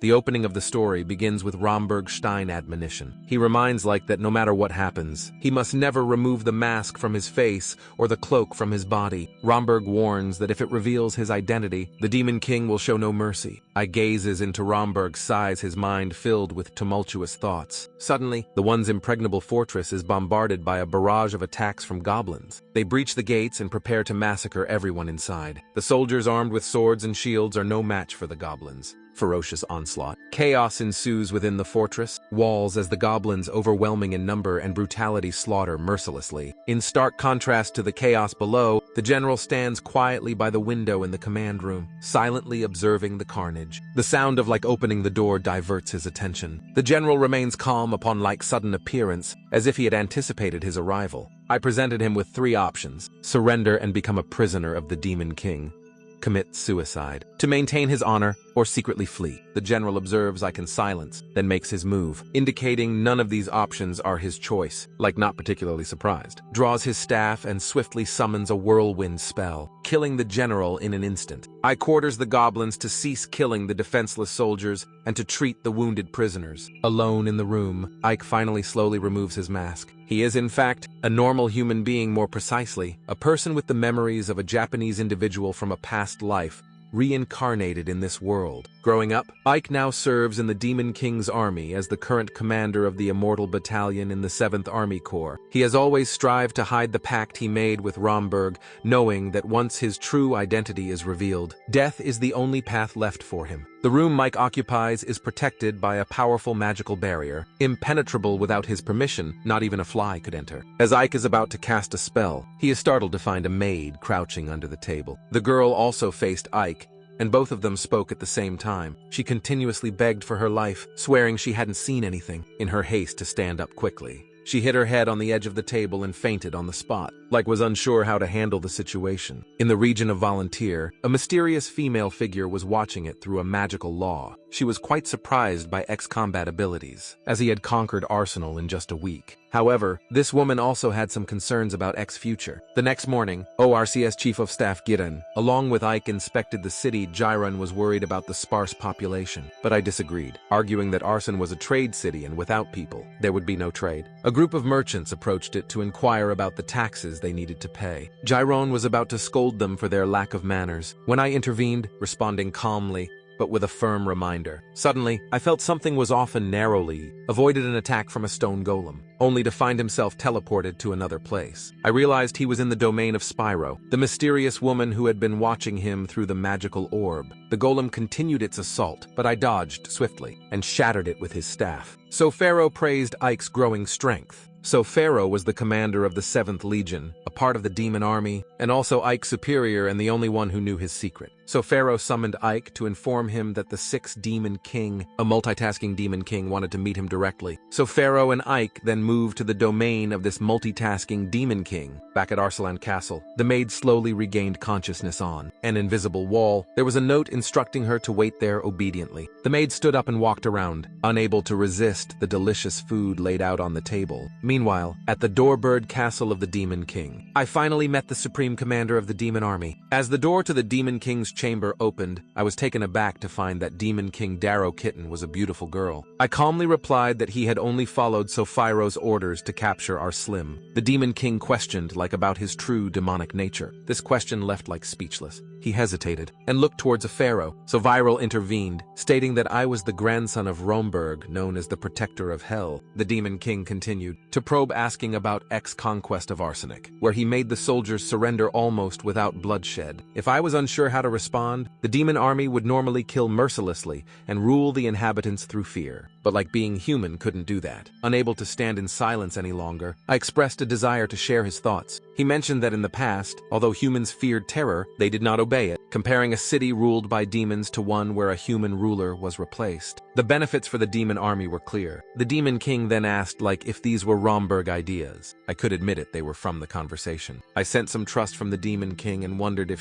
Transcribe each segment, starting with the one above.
The opening of the story begins with Romberg's Stein admonition. He reminds Ike that no matter what happens, he must never remove the mask from his face or the cloak from his body. Romberg warns that if it reveals his identity, the Demon King will show no mercy. Ike gazes into Romberg's eyes, his mind filled with tumultuous thoughts. Suddenly, the once impregnable fortress is bombarded by a barrage of attacks from goblins. They breach the gates and prepare to massacre everyone inside. The soldiers armed with swords and shields are no match for the goblins. Ferocious onslaught. Chaos ensues within the fortress walls as the goblins, overwhelming in number and brutality, slaughter mercilessly. In stark contrast to the chaos below, the general stands quietly by the window in the command room, silently observing the carnage. The sound of opening the door diverts his attention. The general remains calm upon Ike's sudden appearance, as if he had anticipated his arrival. I presented him with 3 options: surrender and become a prisoner of the Demon King, commit suicide, to maintain his honor, or secretly flee. The general observes Ike in silence, then makes his move, indicating none of these options are his choice. Not particularly surprised, draws his staff and swiftly summons a whirlwind spell, killing the general in an instant. Ike orders the goblins to cease killing the defenseless soldiers and to treat the wounded prisoners. Alone in the room, Ike finally slowly removes his mask. He is, in fact, a normal human being, more precisely, a person with the memories of a Japanese individual from a past life, reincarnated in this world. Growing up, Ike now serves in the Demon King's army as the current commander of the Immortal Battalion in the 7th Army Corps. He has always strived to hide the pact he made with Romberg, knowing that once his true identity is revealed, death is the only path left for him. The room Mike occupies is protected by a powerful magical barrier, impenetrable without his permission. Not even a fly could enter. As Ike is about to cast a spell, he is startled to find a maid crouching under the table. The girl also faced Ike, and both of them spoke at the same time. She continuously begged for her life, swearing she hadn't seen anything, in her haste to stand up quickly. She hit her head on the edge of the table and fainted on the spot. Ike was unsure how to handle the situation. In the region of Volunteer, a mysterious female figure was watching it through a magical law. She was quite surprised by Ike's combat abilities, as he had conquered Arsenal in just a week. However, this woman also had some concerns about Ike's future. The next morning, ORCS Chief of Staff Giran, along with Ike, inspected the city. Jiran was worried about the sparse population, but I disagreed, arguing that Arsen was a trade city and without people, there would be no trade. A group of merchants approached it to inquire about the taxes they needed to pay. Jiran was about to scold them for their lack of manners when I intervened, responding calmly, but with a firm reminder. Suddenly, I felt something was off and narrowly avoided an attack from a stone golem, only to find himself teleported to another place. I realized he was in the domain of Spyro, the mysterious woman who had been watching him through the magical orb. The golem continued its assault, but I dodged swiftly and shattered it with his staff. So Pharaoh praised Ike's growing strength. So Pharaoh was the commander of the 7th Legion, a part of the demon army, and also Ike's superior and the only one who knew his secret. So Pharaoh summoned Ike to inform him that the 6th Demon King, a multitasking Demon King, wanted to meet him directly. So Pharaoh and Ike then moved to the domain of this multitasking Demon King. Back at Arsalan Castle, the maid slowly regained consciousness. On an invisible wall, there was a note instructing her to wait there obediently. The maid stood up and walked around, unable to resist the delicious food laid out on the table. Meanwhile, at the Doorbird Castle of the Demon King, I finally met the Supreme Commander of the Demon Army. As the door to the Demon King's chamber opened, I was taken aback to find that Demon King Darrow Kitten was a beautiful girl. I calmly replied that he had only followed Sophiro's orders to capture our Slim. The Demon King questioned about his true demonic nature. This question left speechless. He hesitated and looked towards a pharaoh, so Viral intervened, stating that I was the grandson of Romberg, known as the Protector of Hell. The Demon King continued to probe, asking about X's conquest of Arsenic, where he made the soldiers surrender almost without bloodshed. If I was unsure how to respond, the demon army would normally kill mercilessly and rule the inhabitants through fear. But being human couldn't do that. Unable to stand in silence any longer, I expressed a desire to share his thoughts. He mentioned that in the past, although humans feared terror, they did not obey it, comparing a city ruled by demons to one where a human ruler was replaced. The benefits for the demon army were clear. The Demon King then asked if these were Romberg ideas. I could admit it, they were from the conversation. I sensed some trust from the Demon King and wondered if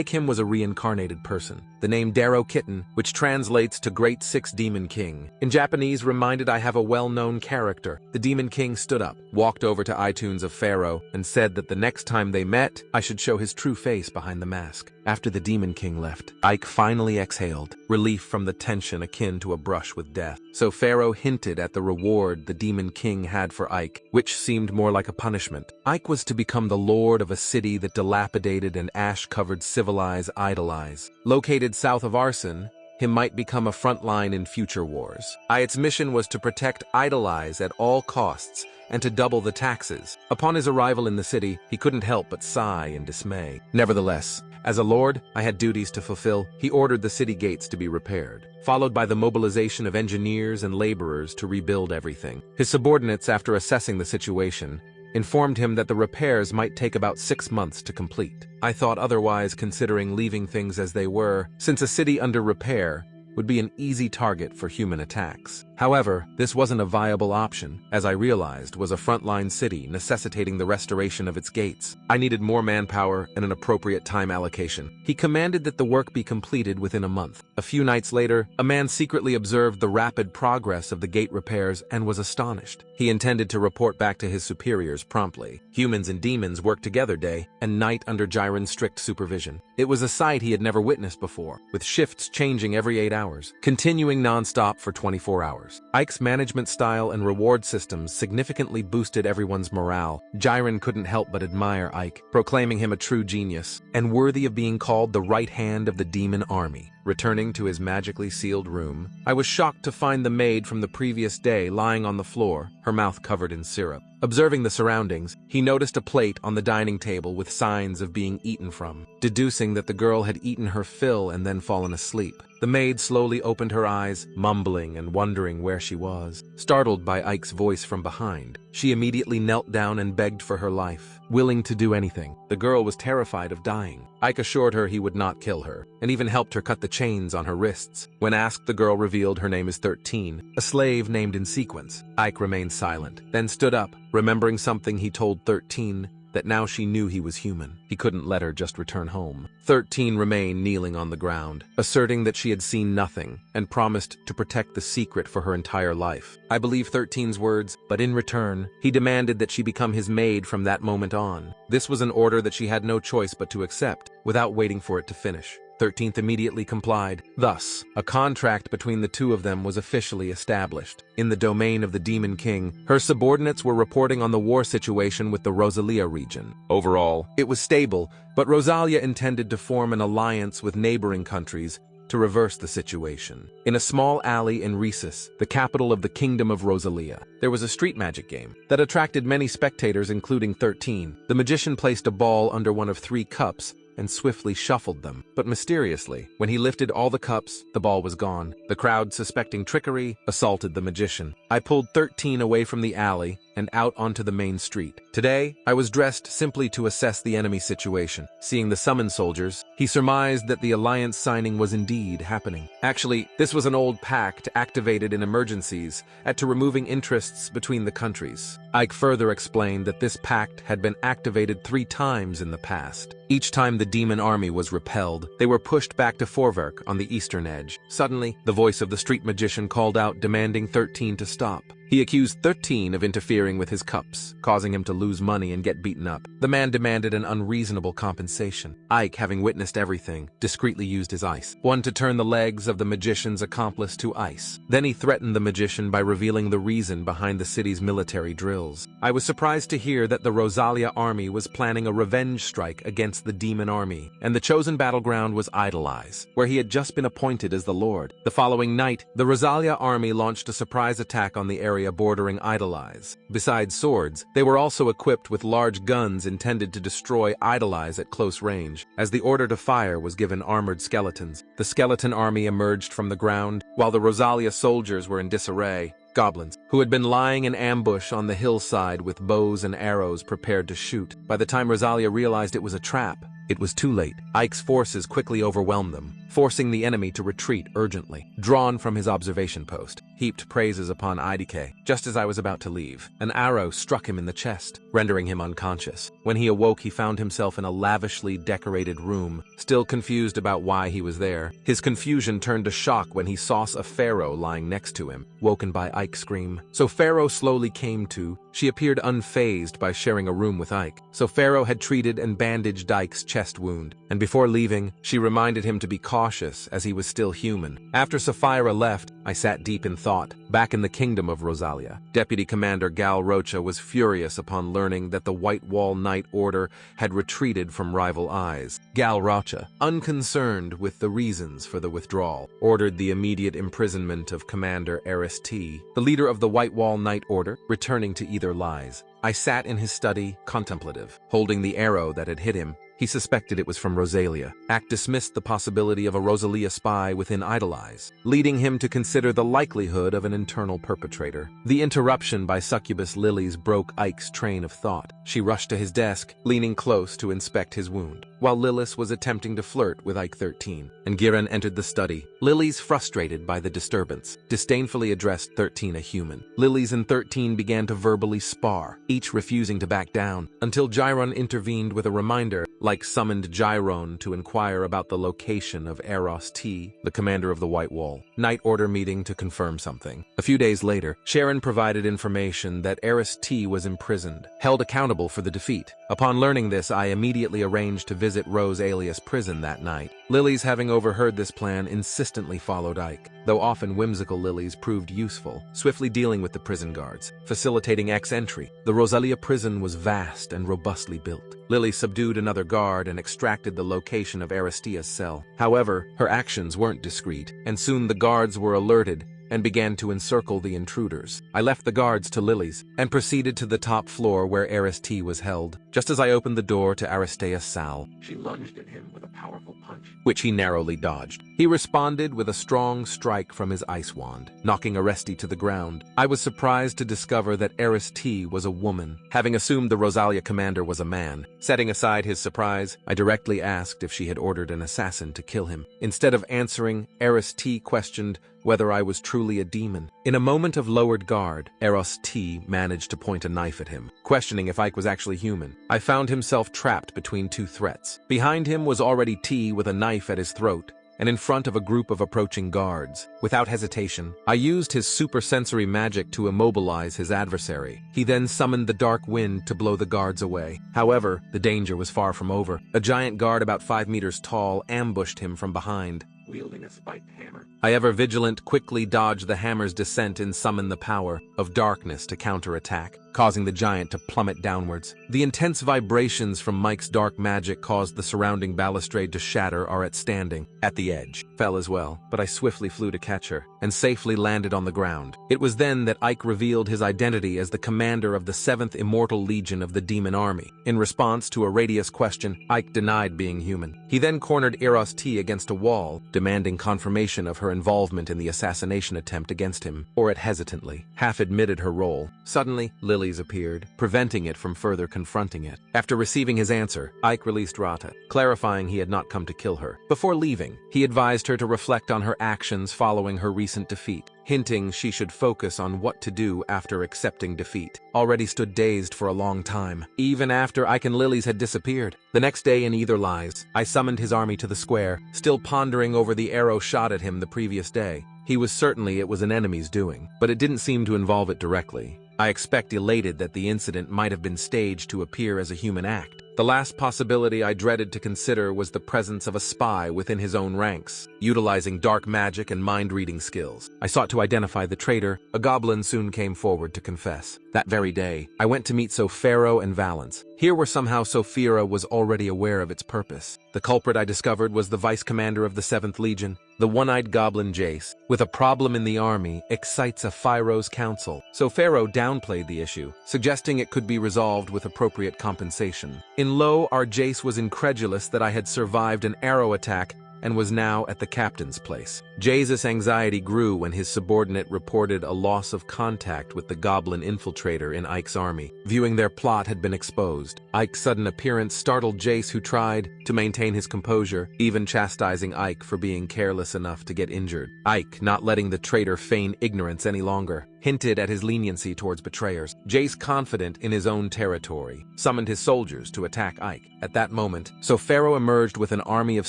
Kim was a reincarnated person. The name Darrow Kitten, which translates to Great Six Demon King, in Japanese Japanese reminded I have a well-known character. The Demon King stood up, walked over to iTunes of Pharaoh, and said that the next time they met, I should show his true face behind the mask. After the Demon King left, Ike finally exhaled, relief from the tension akin to a brush with death. So Pharaoh hinted at the reward the Demon King had for Ike, which seemed more like a punishment. Ike was to become the lord of a city that dilapidated and ash-covered civilized idolize. Located south of Arson, him might become a front line in future wars. Its mission was to protect Idolize at all costs and to double the taxes. Upon his arrival in the city, he couldn't help but sigh in dismay. Nevertheless, as a lord, I had duties to fulfill. He ordered the city gates to be repaired, followed by the mobilization of engineers and laborers to rebuild everything. His subordinates, after assessing the situation, informed him that the repairs might take about 6 months to complete. I thought otherwise, considering leaving things as they were, since a city under repair would be an easy target for human attacks. However, this wasn't a viable option, as I realized was a frontline city necessitating the restoration of its gates. I needed more manpower and an appropriate time allocation. He commanded that the work be completed within a month. A few nights later, a man secretly observed the rapid progress of the gate repairs and was astonished. He intended to report back to his superiors promptly. Humans and demons worked together day and night under Jiren's strict supervision. It was a sight he had never witnessed before, with shifts changing every 8 hours, continuing non-stop for 24 hours. Ike's management style and reward systems significantly boosted everyone's morale. Jiren couldn't help but admire Ike, proclaiming him a true genius and worthy of being called the right hand of the demon army. Returning to his magically sealed room, I was shocked to find the maid from the previous day lying on the floor, her mouth covered in syrup. Observing the surroundings, he noticed a plate on the dining table with signs of being eaten from, deducing that the girl had eaten her fill and then fallen asleep. The maid slowly opened her eyes, mumbling and wondering where she was. Startled by Ike's voice from behind, she immediately knelt down and begged for her life, willing to do anything. The girl was terrified of dying. Ike assured her he would not kill her, and even helped her cut the chains on her wrists. When asked, the girl revealed her name is 13, a slave named in sequence. Ike remained silent, then stood up, remembering something he told 13, that now she knew he was human. He couldn't let her just return home. 13 remained kneeling on the ground, asserting that she had seen nothing and promised to protect the secret for her entire life. I believe 13's words, but in return, he demanded that she become his maid from that moment on. This was an order that she had no choice but to accept, without waiting for it to finish. 13th immediately complied. Thus, a contract between the two of them was officially established. In the domain of the Demon King, her subordinates were reporting on the war situation with the Rosalia region. Overall, it was stable, but Rosalia intended to form an alliance with neighboring countries to reverse the situation. In a small alley in Rhesus, the capital of the Kingdom of Rosalia, there was a street magic game that attracted many spectators, including 13. The magician placed a ball under one of 3 cups and swiftly shuffled them. But mysteriously, when he lifted all the cups, the ball was gone. The crowd, suspecting trickery, assaulted the magician. I pulled 13 away from the alley and out onto the main street. Today, I was dressed simply to assess the enemy situation. Seeing the summon soldiers, he surmised that the alliance signing was indeed happening. Actually, this was an old pact activated in emergencies to removing interests between the countries. Ike further explained that this pact had been activated 3 times in the past. Each time the demon army was repelled, they were pushed back to Forwerk on the eastern edge. Suddenly, the voice of the street magician called out, demanding 13 to stop. He accused 13 of interfering with his cups, causing him to lose money and get beaten up. The man demanded an unreasonable compensation. Ike, having witnessed everything, discreetly used his ice. One to turn the legs of the magician's accomplice to ice. Then he threatened the magician by revealing the reason behind the city's military drills. I was surprised to hear that the Rosalia army was planning a revenge strike against the demon army, and the chosen battleground was Idolize, where he had just been appointed as the lord. The following night, the Rosalia army launched a surprise attack on the area bordering Idolize. Besides swords, they were also equipped with large guns intended to destroy Idolize at close range. As the order to fire was given armored skeletons, the skeleton army emerged from the ground, while the Rosalia soldiers were in disarray. Goblins, who had been lying in ambush on the hillside with bows and arrows prepared to shoot. By the time Rosalia realized it was a trap, It was too late. Ike's forces quickly overwhelmed them, forcing the enemy to retreat urgently. Drawn from his observation post, heaped praises upon IDK. Just as I was about to leave, an arrow struck him in the chest, rendering him unconscious. When he awoke, he found himself in a lavishly decorated room, still confused about why he was there. His confusion turned to shock when he saw a pharaoh lying next to him, woken by Ike's scream. So Pharaoh slowly came to. She appeared unfazed by sharing a room with Ike. So Pharaoh had treated and bandaged Ike's chest wound, and before leaving, she reminded him to be cautious as he was still human. After Sapphira left, I sat deep in thought. Back in the kingdom of Rosalia, Deputy Commander Gal Rocha was furious upon learning that the White Wall Knight Order had retreated from rival eyes. Gal Rocha, unconcerned with the reasons for the withdrawal, ordered the immediate imprisonment of Commander Eris T, the leader of the White Wall Knight Order, returning to either lies. I sat in his study, contemplative, holding the arrow that had hit him. He suspected it was from Rosalia. Act dismissed the possibility of a Rosalia spy within Idolize, leading him to consider the likelihood of an internal perpetrator. The interruption by succubus Lilies broke Ike's train of thought. She rushed to his desk, leaning close to inspect his wound, while Lilith was attempting to flirt with Ike 13. And Giran entered the study. Lilies, frustrated by the disturbance, disdainfully addressed 13 a human. Lilies and 13 began to verbally spar, each refusing to back down, until Gyron intervened with a reminder, like summoned Gyron to inquire about the location of Eros T, the commander of the White Wall. Night Order meeting to confirm something. A few days later, Sharon provided information that Eris T was imprisoned, held accountable for the defeat. Upon learning this, I immediately arranged to visit Rose Alias prison that night. Lilies, having overheard this plan, insistently followed Ike, though often whimsical Lilies proved useful, swiftly dealing with the prison guards, facilitating X-entry. The Rosalia prison was vast and robustly built. Lily subdued another guard and extracted the location of Aristia's cell. However, her actions weren't discreet, and soon the guards were alerted and began to encircle the intruders. I left the guards to Lily's and proceeded to the top floor where Aristi was held. Just as I opened the door to Aristea's cell, she lunged at him with a powerful punch, which he narrowly dodged. He responded with a strong strike from his ice wand, knocking Aresti to the ground. I was surprised to discover that Aristi was a woman, having assumed the Rosalia commander was a man. Setting aside his surprise, I directly asked if she had ordered an assassin to kill him. Instead of answering, Aristi questioned whether I was truly a demon. In a moment of lowered guard, Eros T managed to point a knife at him, questioning if Ike was actually human. I found himself trapped between two threats. Behind him was already T with a knife at his throat, and in front of a group of approaching guards. Without hesitation, I used his supersensory magic to immobilize his adversary. He then summoned the dark wind to blow the guards away. However, the danger was far from over. A giant guard about 5 meters tall ambushed him from behind, wielding a spiked hammer. I, ever vigilant, quickly dodged the hammer's descent and summoned the power of darkness to counterattack, causing the giant to plummet downwards. The intense vibrations from Mike's dark magic caused the surrounding balustrade to shatter or at standing. At the edge, fell as well, but I swiftly flew to catch her and safely landed on the ground. It was then that Ike revealed his identity as the commander of the 7th Immortal Legion of the Demon Army. In response to a Radius question, Ike denied being human. He then cornered Eros T against a wall, demanding confirmation of her involvement in the assassination attempt against him, or it hesitantly half admitted her role. Suddenly, Lily's appeared, preventing it from further confronting it. After receiving his answer, Ike released Rata, clarifying he had not come to kill her. Before leaving, he advised her to reflect on her actions following her recent defeat, hinting she should focus on what to do after accepting defeat. Already stood dazed for a long time, even after Ike and Lilies had disappeared. The next day in Either Lies, I summoned his army to the square, still pondering over the arrow shot at him the previous day. He was certainly it was an enemy's doing, but it didn't seem to involve it directly. I elated that the incident might have been staged to appear as a human act. The last possibility I dreaded to consider was the presence of a spy within his own ranks, utilizing dark magic and mind-reading skills. I sought to identify the traitor. A goblin soon came forward to confess. That very day, I went to meet Sophero and Valence. Here where somehow Sophira was already aware of its purpose. The culprit I discovered was the vice commander of the 7th Legion, the one-eyed goblin Jace. With a problem in the army, excites a Phyro's council. Sophero downplayed the issue, suggesting it could be resolved with appropriate compensation. In low, our Jace was incredulous that I had survived an arrow attack and was now at the captain's place. Jace's anxiety grew when his subordinate reported a loss of contact with the goblin infiltrator in Ike's army. Viewing their plot had been exposed, Ike's sudden appearance startled Jace, who tried to maintain his composure, even chastising Ike for being careless enough to get injured. Ike, not letting the traitor feign ignorance any longer, hinted at his leniency towards betrayers. Jace, confident in his own territory, summoned his soldiers to attack Ike. At that moment, Pharaoh emerged with an army of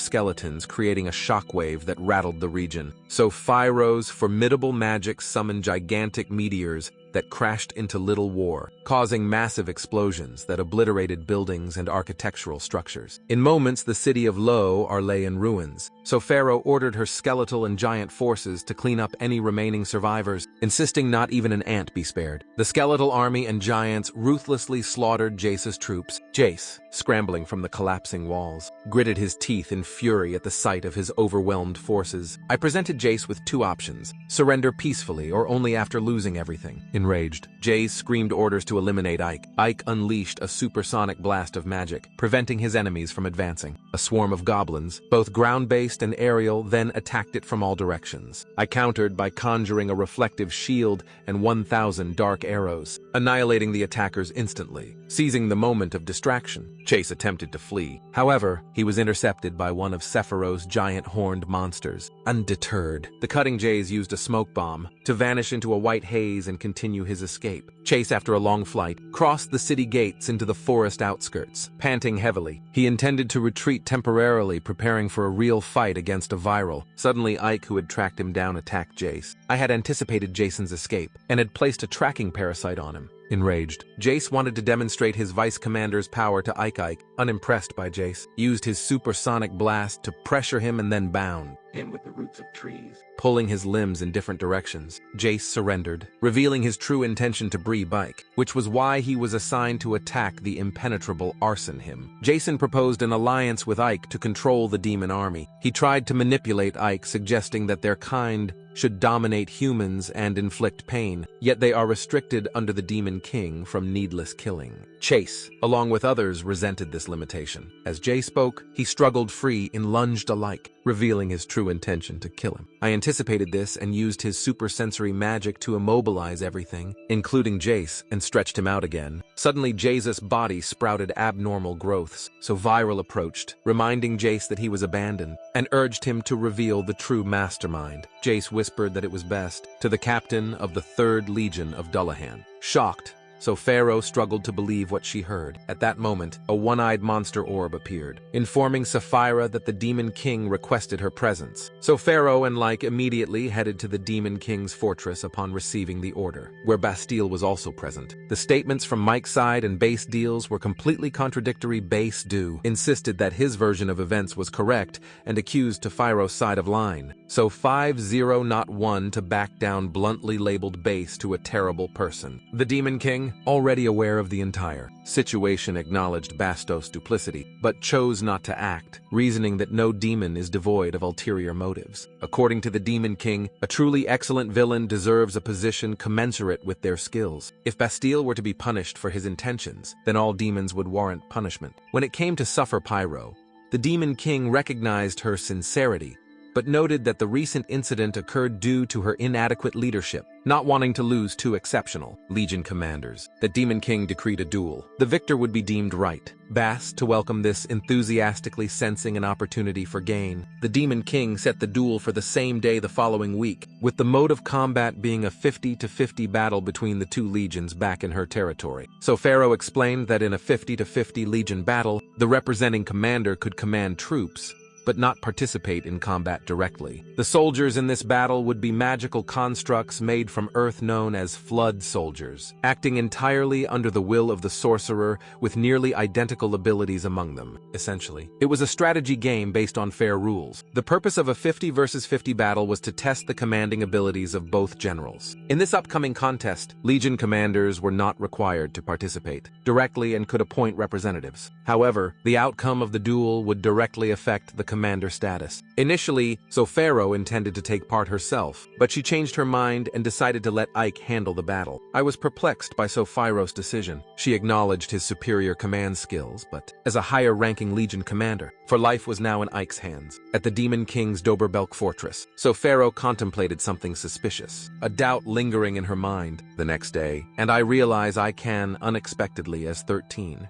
skeletons, creating a shockwave that rattled the region. Pharaoh's formidable magic summoned gigantic meteors that crashed into Little War, causing massive explosions that obliterated buildings and architectural structures. In moments, the city of lay in ruins, so Pharaoh ordered her skeletal and giant forces to clean up any remaining survivors, insisting not even an ant be spared. The skeletal army and giants ruthlessly slaughtered Jace's troops. Jace, scrambling from the collapsing walls, gritted his teeth in fury at the sight of his overwhelmed forces. I presented Jace with two options: surrender peacefully or only after losing everything. Enraged, Jace screamed orders to eliminate Ike. Ike unleashed a supersonic blast of magic, preventing his enemies from advancing. A swarm of goblins, both ground-based and aerial, then attacked it from all directions. I countered by conjuring a reflective shield and 1,000 dark arrows, annihilating the attackers instantly. Seizing the moment of distraction, Jace attempted to flee. However, he was intercepted by one of Sephiroth's giant horned monsters. Undeterred, the cutting Jace used a smoke bomb to vanish into a white haze and continue his escape. Chase, after a long flight, crossed the city gates into the forest outskirts. Panting heavily, he intended to retreat temporarily, preparing for a real fight against a viral. Suddenly, Ike, who had tracked him down, attacked Jace. I had anticipated Jason's escape and had placed a tracking parasite on him. Enraged, Jace wanted to demonstrate his vice commander's power to Ike. Ike, unimpressed by Jace, used his supersonic blast to pressure him and then bound in with the roots of trees, pulling his limbs in different directions. Jace surrendered, revealing his true intention to free Ike, which was why he was assigned to attack the impenetrable Arson him. Jason proposed an alliance with Ike to control the demon army. He tried to manipulate Ike, suggesting that their kind should dominate humans and inflict pain, yet they are restricted under the Demon King from needless killing. Chase, along with others, resented this limitation. As Jay spoke, he struggled free and lunged alike, revealing his true intention to kill him. I anticipated this and used his supersensory magic to immobilize everything, including Jace, and stretched him out again. Suddenly, Jace's body sprouted abnormal growths, so Viral approached, reminding Jace that he was abandoned, and urged him to reveal the true mastermind. Jace whispered that it was best to the captain of the 3rd Legion of Dullahan. Shocked, so Pharaoh struggled to believe what she heard. At that moment, a one-eyed monster orb appeared, informing Sapphira that the Demon King requested her presence. So Pharaoh and Like immediately headed to the Demon King's fortress upon receiving the order, where Bastille was also present. The statements from Mike's side and Base Deal's were completely contradictory. Base Do insisted that his version of events was correct and accused to Pharaoh's side of line. So 5-0 not 1 to back down bluntly labeled Base to a terrible person. The Demon King, already aware of the entire situation, acknowledged Bastos' duplicity, but chose not to act, reasoning that no demon is devoid of ulterior motives. According to the Demon King, a truly excellent villain deserves a position commensurate with their skills. If Bastille were to be punished for his intentions, then all demons would warrant punishment. When it came to Suffer Pyro, the Demon King recognized her sincerity, but noted that the recent incident occurred due to her inadequate leadership, not wanting to lose 2 exceptional Legion commanders. The Demon King decreed a duel. The victor would be deemed right. Bass, to welcome this, enthusiastically sensing an opportunity for gain. The Demon King set the duel for the same day the following week, with the mode of combat being a 50-50 battle between the 2 legions back in her territory. So Pharaoh explained that in a 50-50 legion battle, the representing commander could command troops, but not participate in combat directly. The soldiers in this battle would be magical constructs made from Earth known as Flood Soldiers, acting entirely under the will of the sorcerer with nearly identical abilities among them, essentially. It was a strategy game based on fair rules. The purpose of a 50 versus 50 battle was to test the commanding abilities of both generals. In this upcoming contest, Legion commanders were not required to participate directly and could appoint representatives. However, the outcome of the duel would directly affect the commander status. Initially, Sofero intended to take part herself, but she changed her mind and decided to let Ike handle the battle. I was perplexed by Sofero's decision. She acknowledged his superior command skills, but as a higher-ranking Legion commander, for life was now in Ike's hands. At the Demon King's Doberbelk fortress, Sofero contemplated something suspicious, a doubt lingering in her mind. The next day, and I realize I can, unexpectedly, as 13.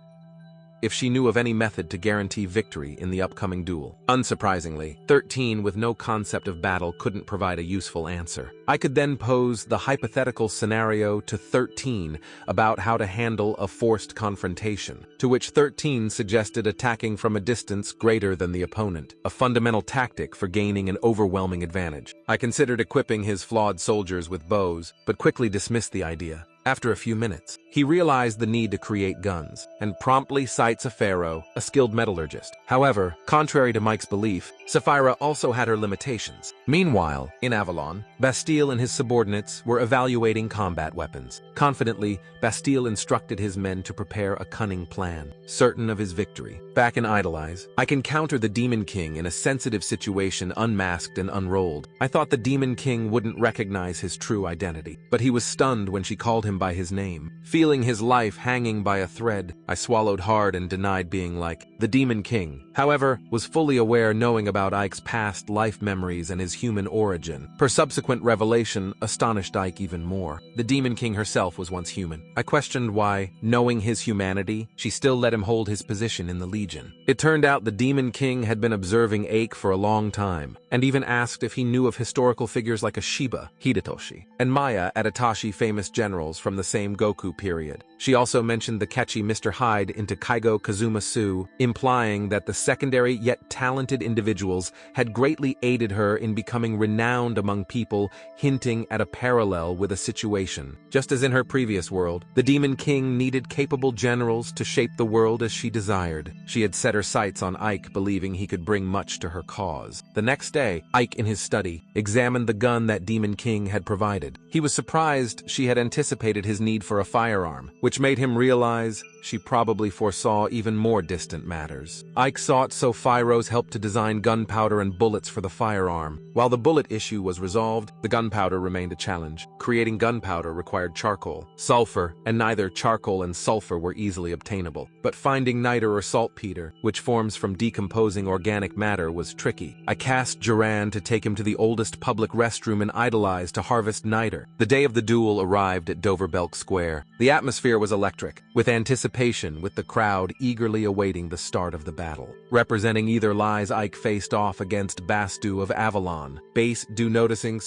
If she knew of any method to guarantee victory in the upcoming duel. Unsurprisingly, 13 with no concept of battle couldn't provide a useful answer. I could then pose the hypothetical scenario to 13 about how to handle a forced confrontation, to which 13 suggested attacking from a distance greater than the opponent, a fundamental tactic for gaining an overwhelming advantage. I considered equipping his flawed soldiers with bows, but quickly dismissed the idea. After a few minutes, he realized the need to create guns, and promptly cites a pharaoh, a skilled metallurgist. However, contrary to Mike's belief, Sapphira also had her limitations. Meanwhile, in Avalon, Bastille and his subordinates were evaluating combat weapons. Confidently, Bastille instructed his men to prepare a cunning plan, certain of his victory. Back in Idolize, I can counter the Demon King in a sensitive situation unmasked and unrolled. I thought the Demon King wouldn't recognize his true identity, but he was stunned when she called him by his name. Feeling his life hanging by a thread, I swallowed hard and denied being like the Demon King. However, was fully aware knowing about Ike's past life memories and his human origin. Her subsequent revelation astonished Ike even more. The Demon King herself was once human. I questioned why, knowing his humanity, she still let him hold his position in the Legion. It turned out the Demon King had been observing Ike for a long time, and even asked if he knew of historical figures like Ashiba, Hidetoshi, and Maya at Itachi famous generals from the same Goku period. She also mentioned the catchy Mr. Hyde into Kaigo Kazumasu, implying that the secondary yet talented individuals had greatly aided her in becoming renowned among people, hinting at a parallel with a situation. Just as in her previous world, the Demon King needed capable generals to shape the world as she desired. She had set her sights on Ike, believing he could bring much to her cause. The next day, Ike in his study examined the gun that Demon King had provided. He was surprised she had anticipated his need for a firearm, which made him realize she probably foresaw even more distant matters. Ike sought Sophiro's help to design gunpowder and bullets for the firearm. While the bullet issue was resolved, the gunpowder remained a challenge. Creating gunpowder required charcoal, sulfur, and neither charcoal and sulfur were easily obtainable. But finding niter or saltpeter, which forms from decomposing organic matter, was tricky. I cast Duran to take him to the oldest public restroom in Idolize to harvest niter. The day of the duel arrived at Doverbelk Square. The atmosphere was electric, with anticipation, with the crowd eagerly awaiting the start of the battle. Representing either lies, Ike faced off against Bastu of Avalon. Base Du noticing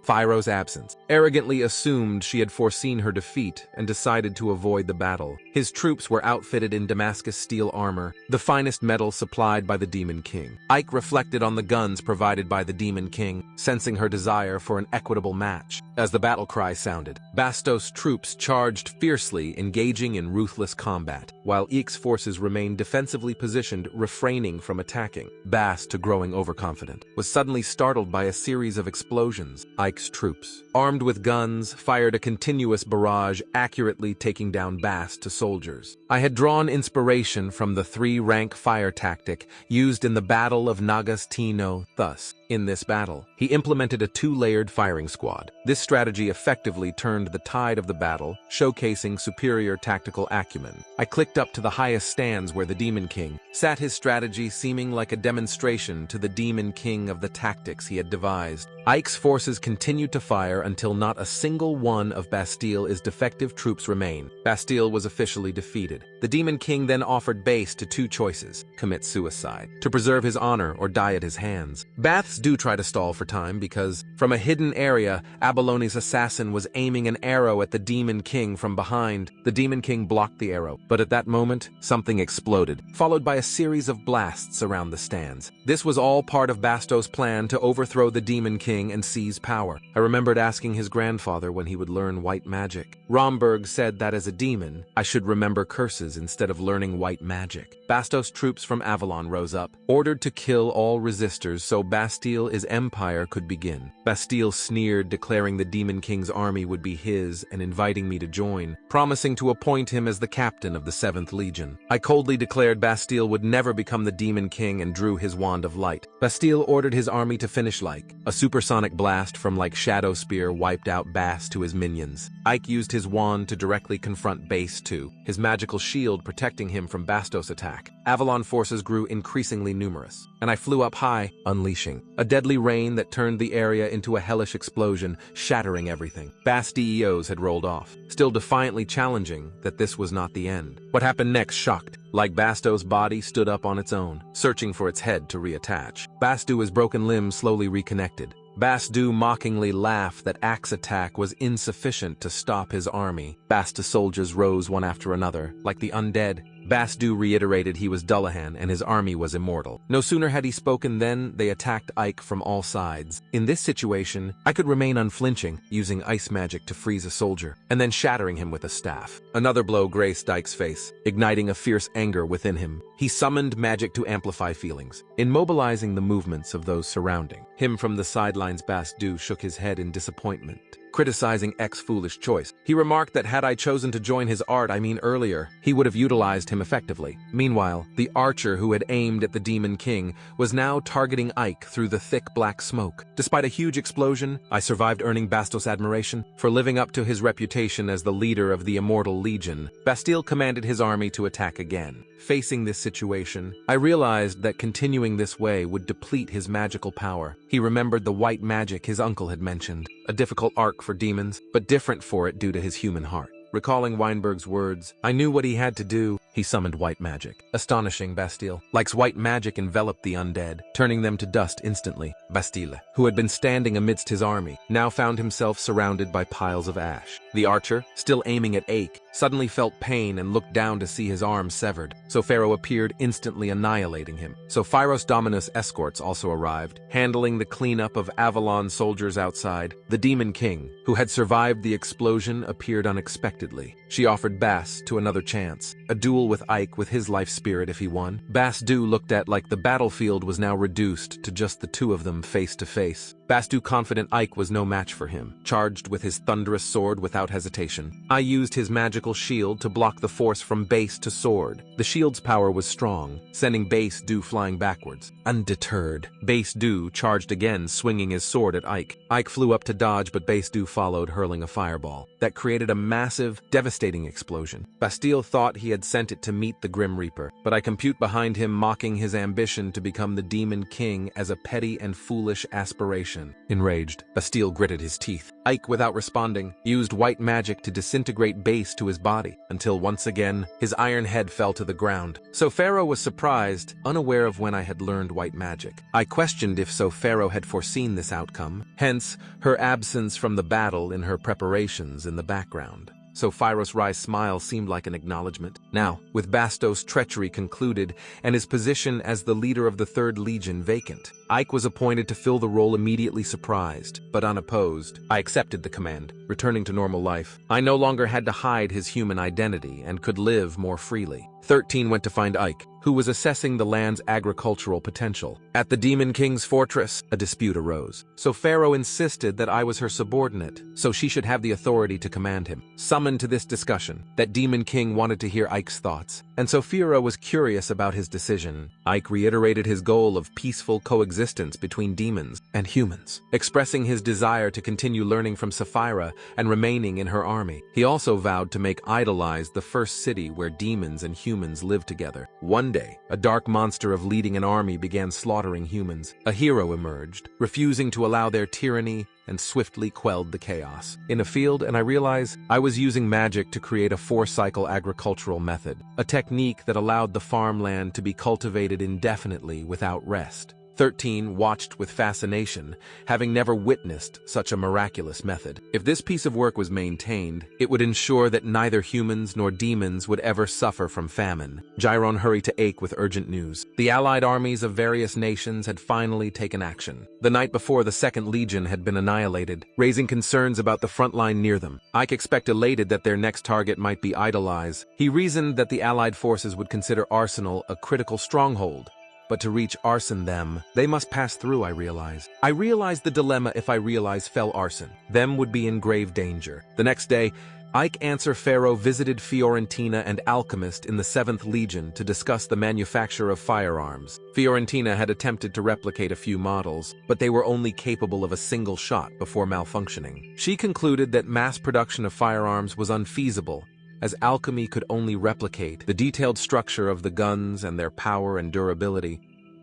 Phiro's absence, arrogantly assumed she had foreseen her defeat and decided to avoid the battle. His troops were outfitted in Damascus steel armor, the finest metal supplied by the Demon King. Ike reflected on the guns provided by the Demon King, sensing her desire for an equitable match. As the battle cry sounded, Bastos' troops charged fiercely, engaging in ruthless combat, while Ike's forces remained defensively positioned, refraining from attacking. Bast, growing overconfident, was suddenly startled by a series of explosions. Ike's troops, armed with guns, fired a continuous barrage, accurately taking down Bast to soldiers. I had drawn inspiration from the three-rank fire tactic used in the Battle of Nagas Tino. Thus, in this battle, he implemented a two-layered firing squad. This strategy effectively turned the tide of the battle, showcasing superior tactical acumen. I clicked up to the highest stands where the Demon King sat, his strategy seeming like a demonstration to the Demon King of the tactics he had devised. Ike's forces continued to fire until not a single one of Bastille's defective troops remained. Bastille was officially defeated. The Demon King then offered Base to two choices: commit suicide, to preserve his honor, or die at his hands. Baths do try to stall for time because, from a hidden area, Aballone's assassin was aiming an arrow at the Demon King from behind. The Demon King blocked the arrow, but at that moment, something exploded, followed by a series of blasts around the stands. This was all part of Bastos' plan to overthrow the Demon King and seize power. power. I remembered asking his grandfather when he would learn white magic. Romberg said that as a demon, I should remember curses instead of learning white magic. Bastos' troops from Avalon rose up, ordered to kill all resistors so Bastile's empire could begin. Bastile sneered, declaring the Demon King's army would be his and inviting me to join, promising to appoint him as the captain of the 7th Legion. I coldly declared Bastile would never become the Demon King and drew his wand of light. Bastile ordered his army to finish like. A supersonic blast from like Shadow Spear wiped out Bast to his minions. Ike used his wand to directly confront Base 2, his magical shield protecting him from Bastos' attack. Avalon forces grew increasingly numerous, and I flew up high, unleashing a deadly rain that turned the area into a hellish explosion, shattering everything. Bast DEOs had rolled off, still defiantly challenging that this was not the end. What happened next shocked. Like Bastos' body stood up on its own, searching for its head to reattach. Bastu's broken limbs slowly reconnected. Bastu mockingly laughed that axe attack was insufficient to stop his army. Basta's soldiers rose one after another, like the undead. Bastu reiterated he was Dullahan and his army was immortal. No sooner had he spoken than they attacked Ike from all sides. In this situation, I could remain unflinching, using ice magic to freeze a soldier, and then shattering him with a staff. Another blow graced Ike's face, igniting a fierce anger within him. He summoned magic to amplify feelings, immobilizing the movements of those surrounding him. From the sidelines, Bastu shook his head in disappointment, criticizing X's foolish choice. He remarked that had I chosen to join his art, earlier, he would have utilized him effectively. Meanwhile, the archer who had aimed at the Demon King was now targeting Ike through the thick black smoke. Despite a huge explosion, I survived, earning Bastos' admiration for living up to his reputation as the leader of the Immortal Legion. Bastile commanded his army to attack again. Facing this situation, I realized that continuing this way would deplete his magical power. He remembered the white magic his uncle had mentioned, a difficult arc for demons, but different for it due to his human heart. Recalling Weinberg's words, I knew what he had to do. He summoned white magic. Astonishing, Bastile. Like white magic enveloped the undead, turning them to dust instantly. Bastile, who had been standing amidst his army, now found himself surrounded by piles of ash. The archer, still aiming at Ake, suddenly felt pain and looked down to see his arm severed. So Pharaoh appeared, instantly annihilating him. So Phyros Dominus escorts also arrived, handling the cleanup of Avalon soldiers outside. The Demon King, who had survived the explosion, appeared unexpectedly. She offered Bast to another chance, a duel with Ike with his life spirit if he won. Bastu looked at like the battlefield was now reduced to just the two of them face to face. Bastu, confident Ike was no match for him, charged with his thunderous sword without hesitation. I used his magical shield to block the force from base to sword. The shield's power was strong, sending Bastu flying backwards. Undeterred, Bastu charged again, swinging his sword at Ike. Ike flew up to dodge, but Bastu followed, hurling a fireball that created a massive, devastating explosion. Bastile thought he had sent it to meet the Grim Reaper, but I compute behind him, mocking his ambition to become the Demon King as a petty and foolish aspiration. Enraged, Bastile gritted his teeth. Ike, without responding, used white magic to disintegrate Base to his body, until once again, his iron head fell to the ground. So Pharaoh was surprised, unaware of when I had learned white magic. I questioned if so Pharaoh had foreseen this outcome, hence her absence from the battle in her preparations in the background. So Phyros Rai's smile seemed like an acknowledgement. Now, with Bastos' treachery concluded and his position as the leader of the 3rd Legion vacant, Ike was appointed to fill the role, immediately surprised, but unopposed. I accepted the command, returning to normal life. I no longer had to hide his human identity and could live more freely. 13 went to find Ike, who was assessing the land's agricultural potential. At the Demon King's fortress, a dispute arose. So Pharaoh insisted that I was her subordinate, so she should have the authority to command him. Summoned to this discussion, that Demon King wanted to hear Ike's thoughts, and so Pharaoh was curious about his decision. Ike reiterated his goal of peaceful coexistence between demons and humans, expressing his desire to continue learning from Sapphira and remaining in her army. He also vowed to make Idolize the first city where demons and humans lived together. One day, a dark monster of leading an army began slaughtering humans. A hero emerged, refusing to allow their tyranny, and swiftly quelled the chaos. In a field, and I realized I was using magic to create a 4-cycle agricultural method, a technique that allowed the farmland to be cultivated indefinitely without rest. 13 watched with fascination, having never witnessed such a miraculous method. If this piece of work was maintained, it would ensure that neither humans nor demons would ever suffer from famine. Jiron hurried to Ache with urgent news. The allied armies of various nations had finally taken action. The night before, the Second Legion had been annihilated, raising concerns about the front line near them. Ike expected elated that their next target might be Idolize. He reasoned that the allied forces would consider Arsenal a critical stronghold. But to reach Arson them, they must pass through, I realized the dilemma if I realized fell Arson. Them would be in grave danger. The next day, Ike Answer Pharaoh visited Fiorentina and Alchemist in the 7th Legion to discuss the manufacture of firearms. Fiorentina had attempted to replicate a few models, but they were only capable of a single shot before malfunctioning. She concluded that mass production of firearms was unfeasible, as alchemy could only replicate. The detailed structure of the guns and their power and durability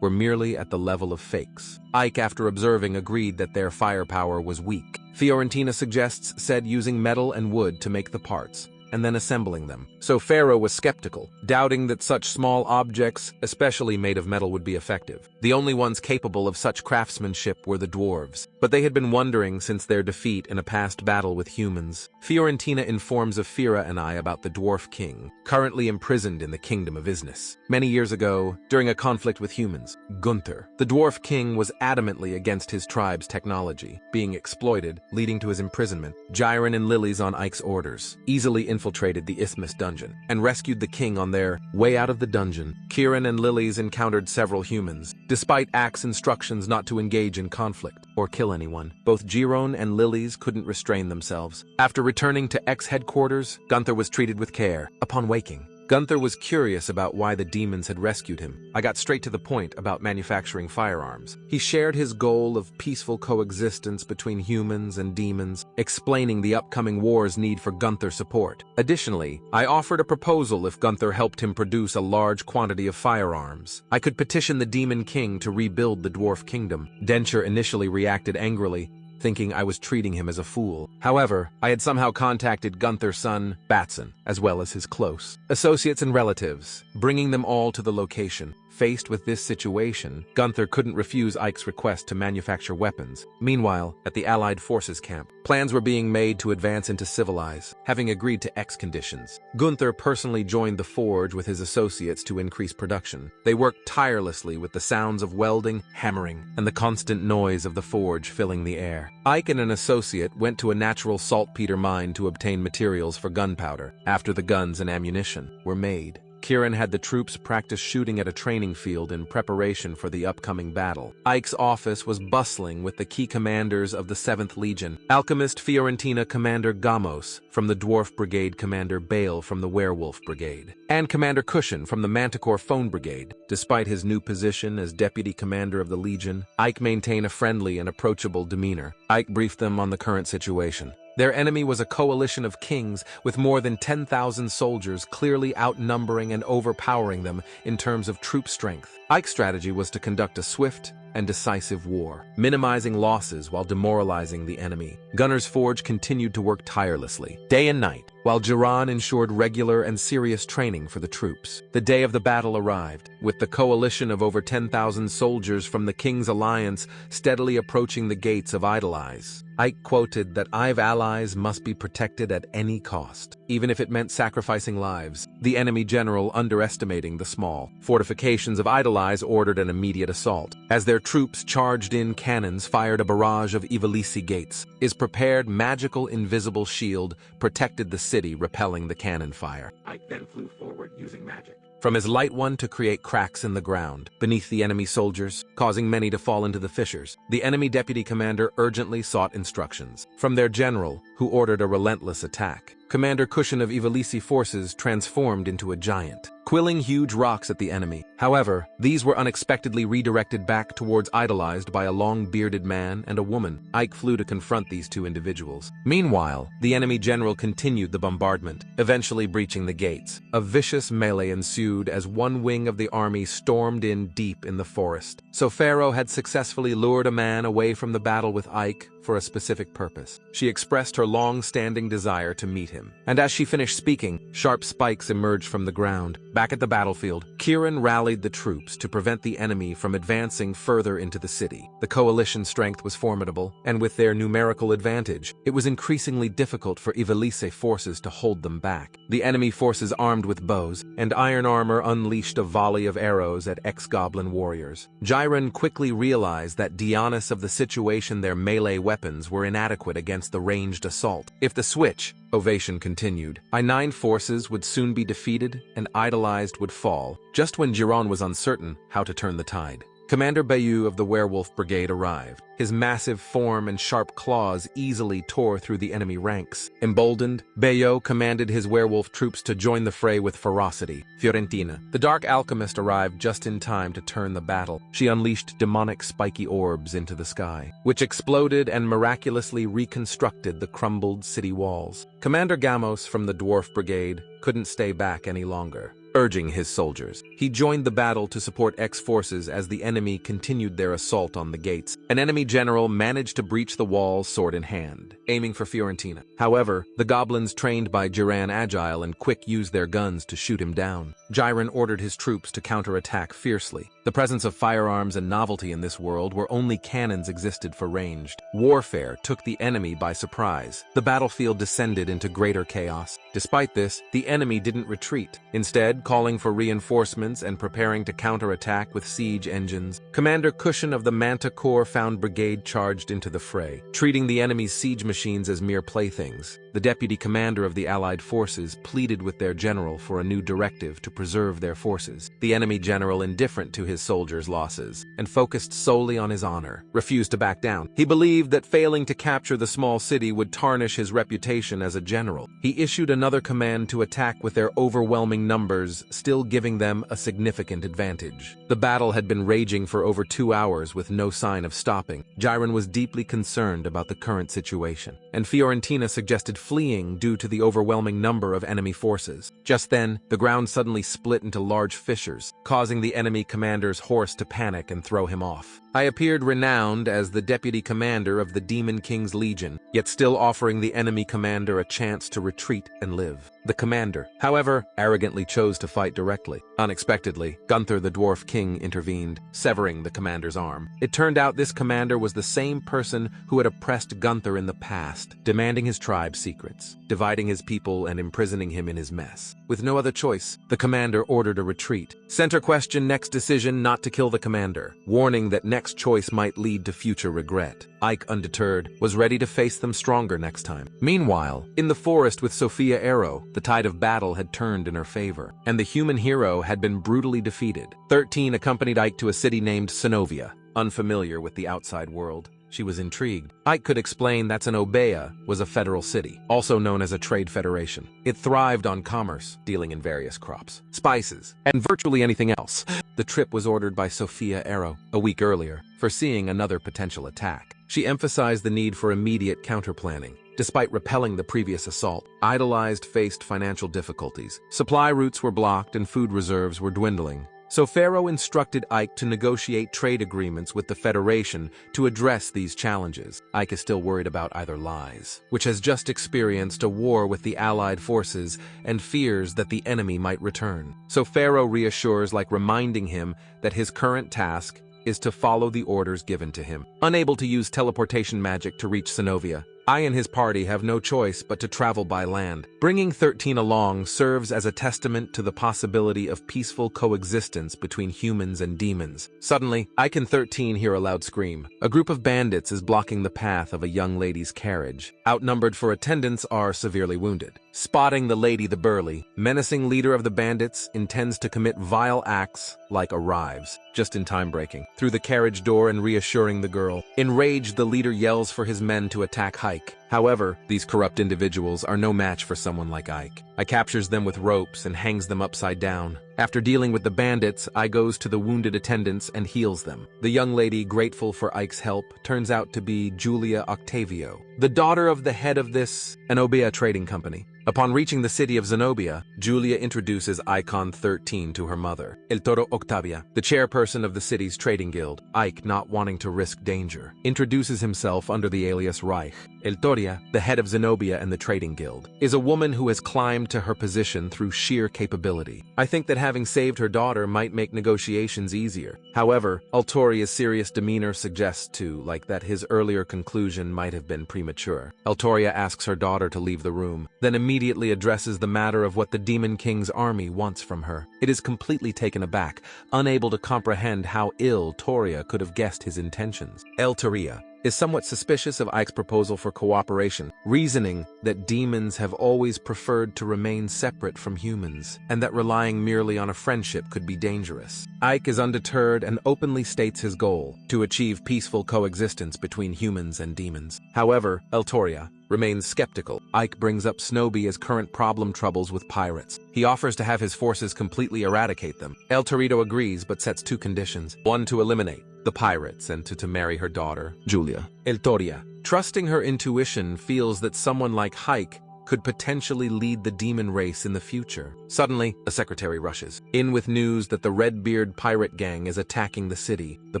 were merely at the level of fakes. Ike, after observing, agreed that their firepower was weak. Fiorentina suggests said using metal and wood to make the parts, and then assembling them. So Pharaoh was skeptical, doubting that such small objects, especially made of metal, would be effective. The only ones capable of such craftsmanship were the dwarves, but they had been wondering since their defeat in a past battle with humans. Fiorentina informs Afira and I about the dwarf king, currently imprisoned in the kingdom of Isness. Many years ago, during a conflict with humans, Gunther, the dwarf king, was adamantly against his tribe's technology being exploited, leading to his imprisonment. Jiren and Lilies, on Ike's orders, easily infiltrated the Isthmus dungeon and rescued the king. On their way out of the dungeon, Kieran and Lilies encountered several humans. Despite Ake's instructions not to engage in conflict or kill anyone, both Jiron and Lilies couldn't restrain themselves. After returning to X headquarters, Gunther was treated with care. Upon waking, Gunther was curious about why the demons had rescued him. I got straight to the point about manufacturing firearms. He shared his goal of peaceful coexistence between humans and demons, explaining the upcoming war's need for Gunther support. Additionally, I offered a proposal if Gunther helped him produce a large quantity of firearms. I could petition the Demon King to rebuild the Dwarf Kingdom. Densher initially reacted angrily, thinking I was treating him as a fool. However, I had somehow contacted Gunther's son, Batson, as well as his close associates and relatives, bringing them all to the location. Faced with this situation, Gunther couldn't refuse Ike's request to manufacture weapons. Meanwhile, at the Allied forces camp, plans were being made to advance into Civilize, having agreed to X conditions. Gunther personally joined the forge with his associates to increase production. They worked tirelessly with the sounds of welding, hammering, and the constant noise of the forge filling the air. Ike and an associate went to a natural saltpeter mine to obtain materials for gunpowder. After the guns and ammunition were made, Kieran had the troops practice shooting at a training field in preparation for the upcoming battle. Ike's office was bustling with the key commanders of the 7th Legion: Alchemist Fiorentina Commander Gamos from the Dwarf Brigade, Commander Bale from the Werewolf Brigade, and Commander Cushion from the Manticore Phone Brigade. Despite his new position as Deputy Commander of the Legion, Ike maintained a friendly and approachable demeanor. Ike briefed them on the current situation. Their enemy was a coalition of kings with more than 10,000 soldiers, clearly outnumbering and overpowering them in terms of troop strength. Ike's strategy was to conduct a swift and decisive war, minimizing losses while demoralizing the enemy. Gunner's Forge continued to work tirelessly, day and night, while Jiran ensured regular and serious training for the troops. The day of the battle arrived, with the coalition of over 10,000 soldiers from the King's Alliance steadily approaching the gates of Idolize. Ike quoted that "I've allies must be protected at any cost, even if it meant sacrificing lives." The enemy general, underestimating the small fortifications of Idolize, ordered an immediate assault. As their troops charged in, cannons fired a barrage of Ivalisi gates. His prepared magical invisible shield protected the city, repelling the cannon fire. Ike then flew forward using magic from his light one to create cracks in the ground beneath the enemy soldiers, causing many to fall into the fissures. The enemy deputy commander urgently sought instructions from their general, who ordered a relentless attack. Commander Cushion of Ivalisi forces transformed into a giant, quilling huge rocks at the enemy. However, these were unexpectedly redirected back towards Idolized by a long-bearded man and a woman. Ike flew to confront these two individuals. Meanwhile, the enemy general continued the bombardment, eventually breaching the gates. A vicious melee ensued as one wing of the army stormed in deep in the forest. So Pharaoh had successfully lured a man away from the battle with Ike for a specific purpose. She expressed her long-standing desire to meet him. And as she finished speaking, sharp spikes emerged from the ground, Back at the battlefield, Kieran rallied the troops to prevent the enemy from advancing further into the city. The coalition strength was formidable, and with their numerical advantage, it was increasingly difficult for Ivelisse forces to hold them back. The enemy forces armed with bows and iron armor unleashed a volley of arrows at ex-goblin warriors. Jiren quickly realized that Dionysus of the situation their melee weapons were inadequate against the ranged assault. If the switch, Ovation continued, I-9 forces would soon be defeated and Idolized would fall, just when Jiren was uncertain how to turn the tide. Commander Bayou of the Werewolf Brigade arrived. His massive form and sharp claws easily tore through the enemy ranks. Emboldened, Bayou commanded his werewolf troops to join the fray with ferocity. Fiorentina, the dark alchemist, arrived just in time to turn the battle. She unleashed demonic spiky orbs into the sky, which exploded and miraculously reconstructed the crumbled city walls. Commander Gamos from the Dwarf Brigade couldn't stay back any longer. Urging his soldiers, he joined the battle to support X-forces as the enemy continued their assault on the gates. An enemy general managed to breach the walls sword in hand, aiming for Fiorentina. However, the goblins trained by Jiren agile and quick used their guns to shoot him down. Jiren ordered his troops to counterattack fiercely. The presence of firearms and novelty in this world where only cannons existed for ranged warfare took the enemy by surprise. The battlefield descended into greater chaos. Despite this, the enemy didn't retreat. Instead, calling for reinforcements and preparing to counterattack with siege engines, Commander Cushion of the Manta Corps found Brigade charged into the fray, treating the enemy's siege machines as mere playthings. The deputy commander of the Allied forces pleaded with their general for a new directive to preserve their forces. The enemy general, indifferent to his soldiers' losses and focused solely on his honor, refused to back down. He believed that failing to capture the small city would tarnish his reputation as a general. He issued another command to attack with their overwhelming numbers, still giving them a significant advantage. The battle had been raging for over 2 hours with no sign of stopping. Jiren was deeply concerned about the current situation, and Fiorentina suggested fleeing due to the overwhelming number of enemy forces. Just then, the ground suddenly split into large fissures, causing the enemy commander's horse to panic and throw him off. I appeared renowned as the deputy commander of the Demon King's Legion, yet still offering the enemy commander a chance to retreat and live. The commander, however, arrogantly chose to fight directly. Unexpectedly, Gunther the Dwarf King intervened, severing the commander's arm. It turned out this commander was the same person who had oppressed Gunther in the past, demanding his tribe's secrets, dividing his people and imprisoning him in his mess. With no other choice, the commander ordered a retreat. Center question: next decision not to kill the commander, warning that next choice might lead to future regret. Ike, undeterred, was ready to face them stronger next time. Meanwhile, in the forest with Sophia Arrow, the tide of battle had turned in her favor, and the human hero had been brutally defeated. 13 accompanied Ike to a city named Sinovia. Unfamiliar with the outside world, she was intrigued. Ike could explain that Sinovia was a federal city, also known as a trade federation. It thrived on commerce, dealing in various crops, spices, and virtually anything else. The trip was ordered by Sophia Arrow a week earlier, foreseeing another potential attack. She emphasized the need for immediate counterplanning. Despite repelling the previous assault, Idolized faced financial difficulties. Supply routes were blocked and food reserves were dwindling. So Pharaoh instructed Ike to negotiate trade agreements with the Federation to address these challenges. Ike is still worried about either lies, which has just experienced a war with the Allied forces and fears that the enemy might return. So Pharaoh reassures, like reminding him that his current task is to follow the orders given to him. Unable to use teleportation magic to reach Sinovia, I and his party have no choice but to travel by land. Bringing 13 along serves as a testament to the possibility of peaceful coexistence between humans and demons. Suddenly, Ike and 13 hear a loud scream. A group of bandits is blocking the path of a young lady's carriage. Outnumbered for attendants are severely wounded. Spotting the lady the burly, menacing leader of the bandits intends to commit vile acts like arrives, just in time breaking through the carriage door and reassuring the girl. Enraged, the leader yells for his men to attack Ike. However, these corrupt individuals are no match for someone like Ike. I captures them with ropes and hangs them upside down. After dealing with the bandits, I goes to the wounded attendants and heals them. The young lady, grateful for Ike's help, turns out to be Julia Octavio, the daughter of the head of this Zenobia trading company. Upon reaching the city of Zenobia, Julia introduces Icon 13 to her mother, El Toro Octavia, the chairperson of the city's trading guild. Ike, not wanting to risk danger, introduces himself under the alias Reich. Eltoria, the head of Zenobia and the Trading Guild, is a woman who has climbed to her position through sheer capability. I think that having saved her daughter might make negotiations easier. However, Eltoria's serious demeanor suggests too, like that his earlier conclusion might have been premature. Eltoria asks her daughter to leave the room, then immediately addresses the matter of what the Demon King's army wants from her. It is completely taken aback, unable to comprehend how ill Toria could have guessed his intentions. Eltoria is somewhat suspicious of Ike's proposal for cooperation, reasoning that demons have always preferred to remain separate from humans, and that relying merely on a friendship could be dangerous. Ike is undeterred and openly states his goal, to achieve peaceful coexistence between humans and demons. However, Eltoria remains skeptical. Ike brings up Snowbee current troubles with pirates. He offers to have his forces completely eradicate them. El Torito agrees but sets two conditions. One, to eliminate the pirates, and to marry her daughter, Julia. Eltoria, trusting her intuition, feels that someone like Ike could potentially lead the demon race in the future. Suddenly, a secretary rushes in with news that the Redbeard pirate gang is attacking the city. The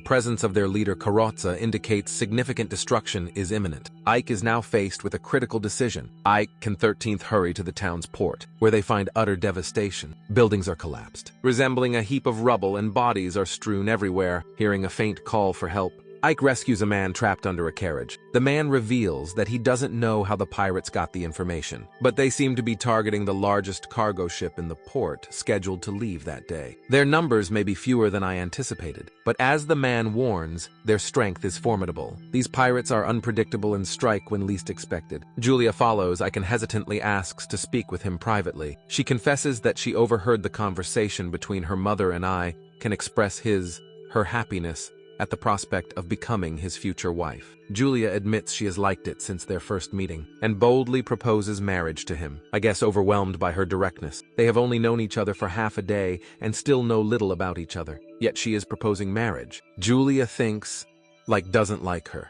presence of their leader Carrozza indicates significant destruction is imminent. Ike is now faced with a critical decision. Ike can 13th hurry to the town's port, where they find utter devastation. Buildings are collapsed, resembling a heap of rubble, and bodies are strewn everywhere. Hearing a faint call for help, Ike rescues a man trapped under a carriage. The man reveals that he doesn't know how the pirates got the information, but they seem to be targeting the largest cargo ship in the port, scheduled to leave that day. Their numbers may be fewer than I anticipated, but as the man warns, their strength is formidable. These pirates are unpredictable and strike when least expected. Julia follows. Ike hesitantly asks to speak with him privately. She confesses that she overheard the conversation between her mother and I, can express her happiness at the prospect of becoming his future wife. Julia admits she has liked it since their first meeting, and boldly proposes marriage to him, I guess overwhelmed by her directness. They have only known each other for half a day and still know little about each other, yet she is proposing marriage. Julia thinks doesn't like her,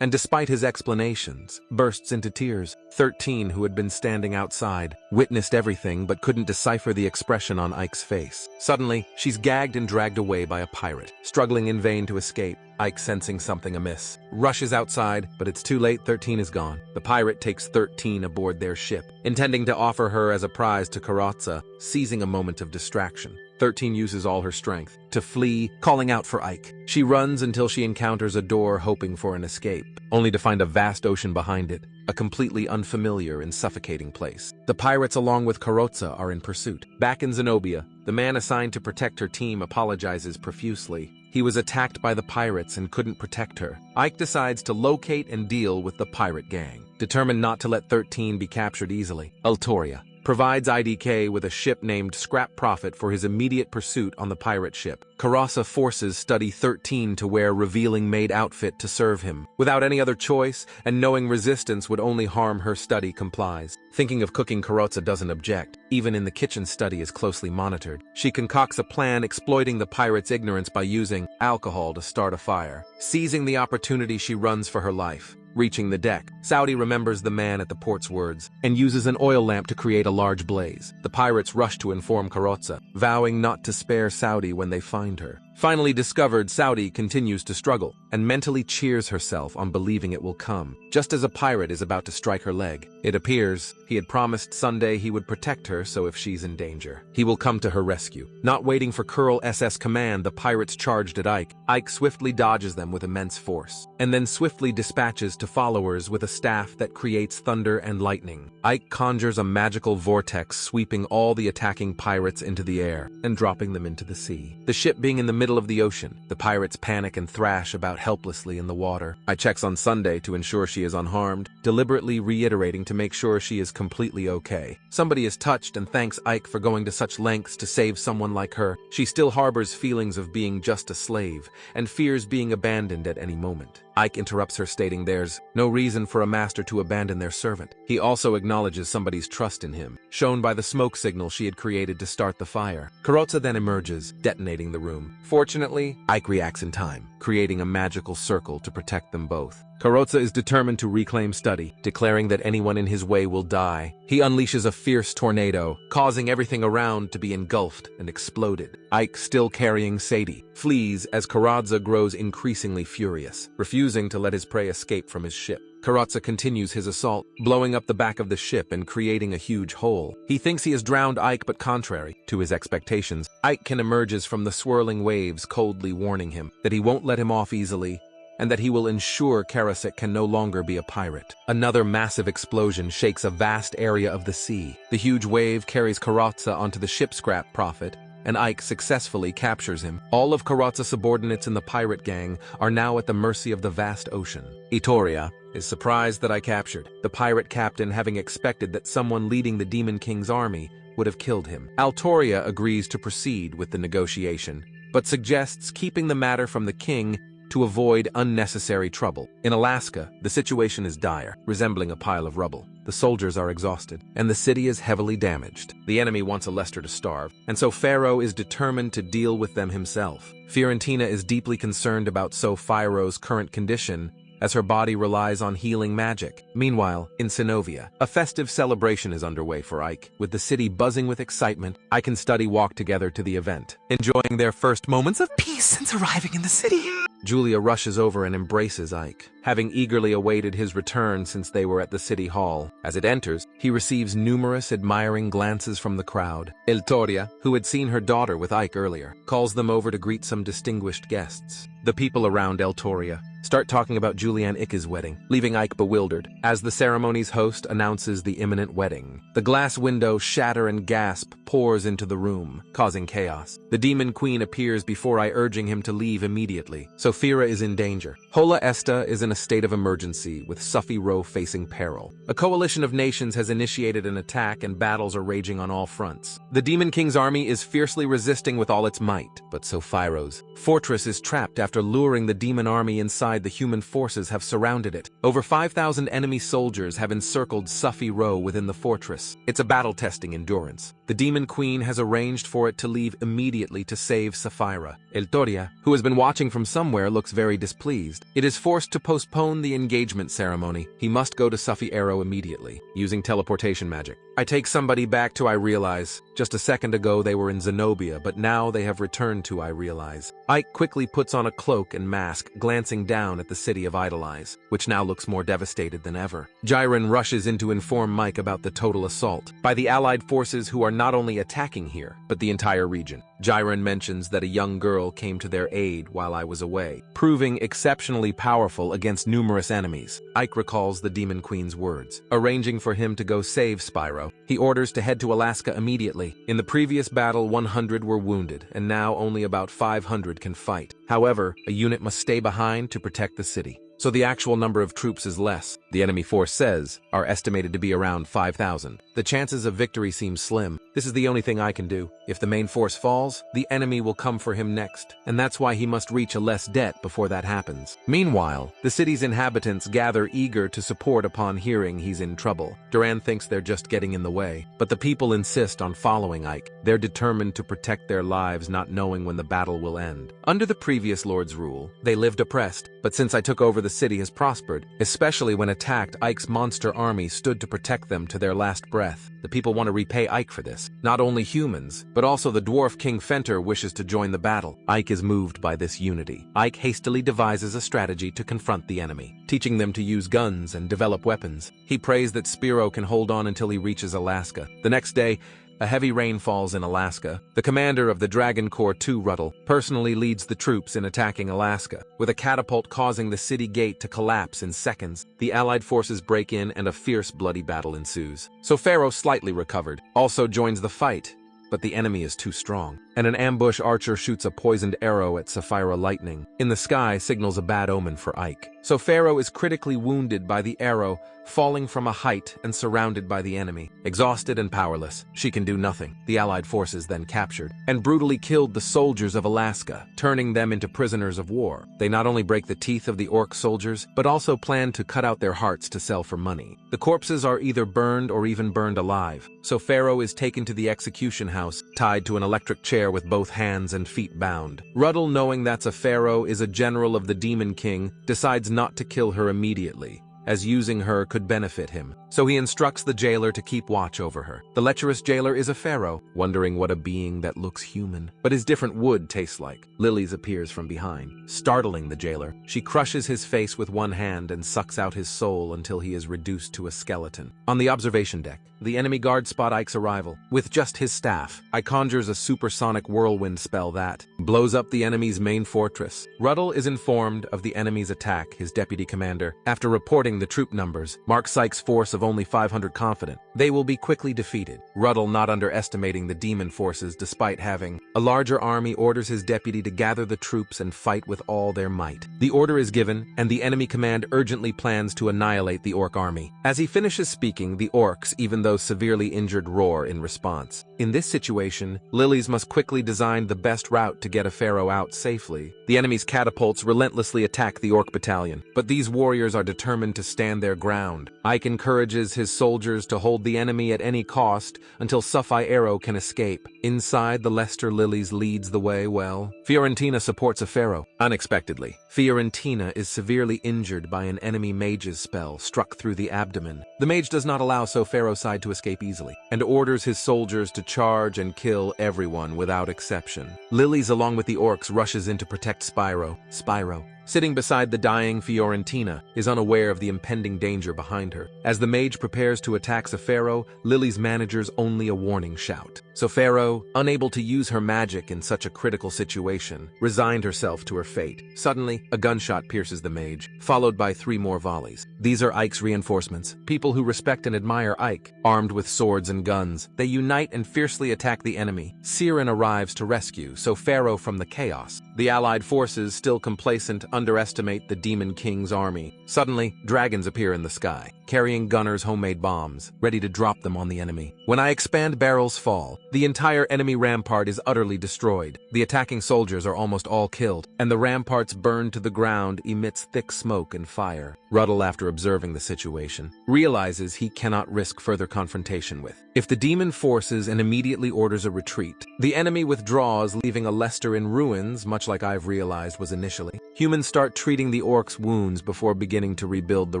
and despite his explanations, bursts into tears. 13, who had been standing outside, witnessed everything but couldn't decipher the expression on Ike's face. Suddenly, she's gagged and dragged away by a pirate. Struggling in vain to escape, Ike, sensing something amiss, rushes outside, but it's too late. 13 is gone. The pirate takes 13 aboard their ship, intending to offer her as a prize to Carrozza, seizing a moment of distraction. 13 uses all her strength to flee, calling out for Ike. She runs until she encounters a door, hoping for an escape, only to find a vast ocean behind it, a completely unfamiliar and suffocating place. The pirates, along with Carrozza, are in pursuit. Back in Zenobia, the man assigned to protect her team apologizes profusely. He was attacked by the pirates and couldn't protect her. Ike decides to locate and deal with the pirate gang, determined not to let 13 be captured easily. Eltoria provides IDK with a ship named Scrap Prophet for his immediate pursuit on the pirate ship. Carrozza forces Study 13 to wear revealing maid outfit to serve him. Without any other choice, and knowing resistance would only harm her, Study complies. Thinking of cooking, Carrozza doesn't object. Even in the kitchen, Study is closely monitored. She concocts a plan exploiting the pirates' ignorance by using alcohol to start a fire. Seizing the opportunity, she runs for her life. Reaching the deck, Saudi remembers the man at the port's words and uses an oil lamp to create a large blaze. The pirates rush to inform Carrozza, vowing not to spare Saudi when they find her. Finally discovered, Saudi continues to struggle and mentally cheers herself on believing it will come, just as a pirate is about to strike her leg. It appears he had promised Sunday he would protect her, so if she's in danger, he will come to her rescue. Not waiting for Curl SS command, the pirates charged at Ike. Ike swiftly dodges them with immense force, and then swiftly dispatches to followers with a staff that creates thunder and lightning. Ike conjures a magical vortex, sweeping all the attacking pirates into the air and dropping them into the sea. The ship being in the middle of the ocean, the pirates panic and thrash about helplessly in the water. I checks on Sunday to ensure she is unharmed, deliberately reiterating to make sure she is completely okay. Somebody is touched and thanks Ike for going to such lengths to save someone like her. She still harbors feelings of being just a slave and fears being abandoned at any moment. Ike interrupts her, stating there's no reason for a master to abandon their servant. He also acknowledges somebody's trust in him, shown by the smoke signal she had created to start the fire. Carrozza then emerges, detonating the room. Fortunately, Ike reacts in time. creating a magical circle to protect them both. Carrozza is determined to reclaim study, declaring that anyone in his way will die. He unleashes a fierce tornado, causing everything around to be engulfed and exploded. Ike, still carrying Sadie, flees as Carrozza grows increasingly furious, refusing to let his prey escape from his ship. Carrozza continues his assault, blowing up the back of the ship and creating a huge hole. He thinks he has drowned Ike, but contrary to his expectations, Ike emerges from the swirling waves, coldly warning him that he won't let him off easily, and that he will ensure Karasek can no longer be a pirate. Another massive explosion shakes a vast area of the sea. The huge wave carries Carrozza onto the ship scrap Prophet, and Ike successfully captures him. All of Carrozza's subordinates in the pirate gang are now at the mercy of the vast ocean. Itoria is surprised that I captured the pirate captain, having expected that someone leading the Demon King's army would have killed him. Altoria agrees to proceed with the negotiation, but suggests keeping the matter from the king to avoid unnecessary trouble. In Alaska, the situation is dire, resembling a pile of rubble. The soldiers are exhausted, and the city is heavily damaged. The enemy wants Alester to starve, and so Pharaoh is determined to deal with them himself. Fiorentina is deeply concerned about Pharaoh's current condition, as her body relies on healing magic. Meanwhile, in Sinovia, a festive celebration is underway for Ike. With the city buzzing with excitement, Ike and Study walk together to the event, enjoying their first moments of peace since arriving in the city. Julia rushes over and embraces Ike, having eagerly awaited his return since they were at the city hall. As it enters, he receives numerous admiring glances from the crowd. Eltoria, who had seen her daughter with Ike earlier, calls them over to greet some distinguished guests. The people around Eltoria start talking about Julianne Ike's wedding, leaving Ike bewildered, as the ceremony's host announces the imminent wedding. The glass window shatter and gasp pours into the room, causing chaos. The Demon Queen appears before I, urging him to leave immediately. Sophira is in danger. Hola Esta is in a state of emergency, with Sufi-Ro facing peril. A coalition of nations has initiated an attack, and battles are raging on all fronts. The Demon King's army is fiercely resisting with all its might, but Sophira's fortress is trapped after luring the demon army inside. The human forces have surrounded it. Over 5,000 enemy soldiers have encircled Sufi-Ro within the fortress. It's a battle-testing endurance. The Demon Queen has arranged for it to leave immediately to save Sapphira. Eltoria, who has been watching from somewhere, looks very displeased. It is forced to postpone the engagement ceremony. He must go to Sufi-Aro immediately, using teleportation magic. I take somebody back to I realize. Just a second ago they were in Zenobia, but now they have returned to I realize. Ike quickly puts on a cloak and mask, glancing down at the city of Idolize, which now looks more devastated than ever. Jiren rushes in to inform Mike about the total assault by the Allied forces, who are not only attacking here, but the entire region. Jiren mentions that a young girl came to their aid while I was away, proving exceptionally powerful against numerous enemies. Ike recalls the Demon Queen's words, arranging for him to go save Spyro. He orders to head to Alaska immediately. In the previous battle, 100 were wounded, and now only about 500 can fight. However, a unit must stay behind to protect the city, so the actual number of troops is less. The enemy force says are estimated to be around 5,000. The chances of victory seem slim. This is the only thing I can do. If the main force falls, the enemy will come for him next, and that's why he must reach a less debt before that happens. Meanwhile, the city's inhabitants gather, eager to support upon hearing he's in trouble. Duran thinks they're just getting in the way, but the people insist on following Ike. They're determined to protect their lives, not knowing when the battle will end. Under the previous lord's rule, they lived oppressed, but since I took over, the city has prospered. Especially when attacked, Ike's monster army stood to protect them to their last breath. The people want to repay Ike for this. Not only humans, but also the dwarf King Fenter wishes to join the battle. Ike is moved by this unity. Ike hastily devises a strategy to confront the enemy, teaching them to use guns and develop weapons. He prays that Spiro can hold on until he reaches Alaska. The next day, a heavy rain falls in Alaska. The commander of the Dragon Corps 2, Ruddle, personally leads the troops in attacking Alaska, with a catapult causing the city gate to collapse in seconds. The Allied forces break in, and a fierce, bloody battle ensues. So Pharaoh, slightly recovered, also joins the fight, but the enemy is too strong, and an ambush archer shoots a poisoned arrow at Sapphira Lightning. In the sky signals a bad omen for Ike. so Pharaoh is critically wounded by the arrow, falling from a height and surrounded by the enemy. Exhausted and powerless, she can do nothing. The Allied forces then captured and brutally killed the soldiers of Alaska, turning them into prisoners of war. They not only break the teeth of the orc soldiers, but also plan to cut out their hearts to sell for money. The corpses are either burned or even burned alive, so Pharaoh is taken to the execution house, tied to an electric chair with both hands and feet bound. Ruddle, knowing that's a Pharaoh is a general of the Demon King, decides not to kill her immediately, as using her could benefit him. So he instructs the jailer to keep watch over her. The lecherous jailer is a pharaoh, wondering what a being that looks human, but is different wood tastes like. Lilies appears from behind, startling the jailer. She crushes his face with one hand and sucks out his soul until he is reduced to a skeleton. On the observation deck, the enemy guards spot Ike's arrival. With just his staff, Ike conjures a supersonic whirlwind spell that blows up the enemy's main fortress. Ruddle is informed of the enemy's attack, his deputy commander. After reporting the troop numbers, marks Ike's force of only 500 confident. They will be quickly defeated. Ruddle, not underestimating the demon forces despite having a larger army, orders his deputy to gather the troops and fight with all their might. The order is given, and the enemy command urgently plans to annihilate the orc army. As he finishes speaking, the orcs, even though severely injured, roar in response. In this situation, Lilies must quickly design the best route to get a pharaoh out safely. The enemy's catapults relentlessly attack the orc battalion, but these warriors are determined to stand their ground. Ike encourages his soldiers to hold the enemy at any cost until Suffy Arrow can escape. Inside, the Lester Lilies leads the way well. Fiorentina supports a pharaoh. Unexpectedly, Fiorentina is severely injured by an enemy mage's spell struck through the abdomen. The mage does not allow Pharaoh's side to escape easily, and orders his soldiers to charge and kill everyone without exception. Lilies, along with the orcs, rushes in to protect Spyro. Spyro, sitting beside the dying Fiorentina, is unaware of the impending danger behind her. As the mage prepares to attack Pharaoh, Lily's manages only a warning shout. So Pharaoh, unable to use her magic in such a critical situation, resigned herself to her fate. Suddenly, a gunshot pierces the mage, followed by 3 more volleys. These are Ike's reinforcements, people who respect and admire Ike. Armed with swords and guns, they unite and fiercely attack the enemy. Siren arrives to rescue Pharaoh from the chaos. The Allied forces, still complacent, underestimate the Demon King's army. Suddenly, dragons appear in the sky, carrying gunners' homemade bombs, ready to drop them on the enemy. When I expand, barrels fall. The entire enemy rampart is utterly destroyed. The attacking soldiers are almost all killed, and the ramparts burned to the ground emits thick smoke and fire. Ruddle, after observing the situation, realizes he cannot risk further confrontation with. If the demon forces and immediately orders a retreat, the enemy withdraws, leaving a Lester in ruins, much like I've realized was initially. Humans start treating the orcs' wounds before beginning to rebuild the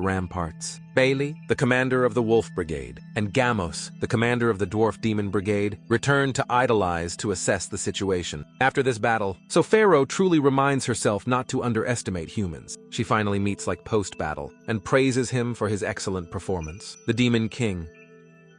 ramparts. Bailey, the commander of the Wolf Brigade, and Gamos, the commander of the Dwarf Demon Brigade, return to Idolize to assess the situation. After this battle, Pharaoh truly reminds herself not to underestimate humans. She finally meets like post-battle and praises him for his excellent performance. The Demon King,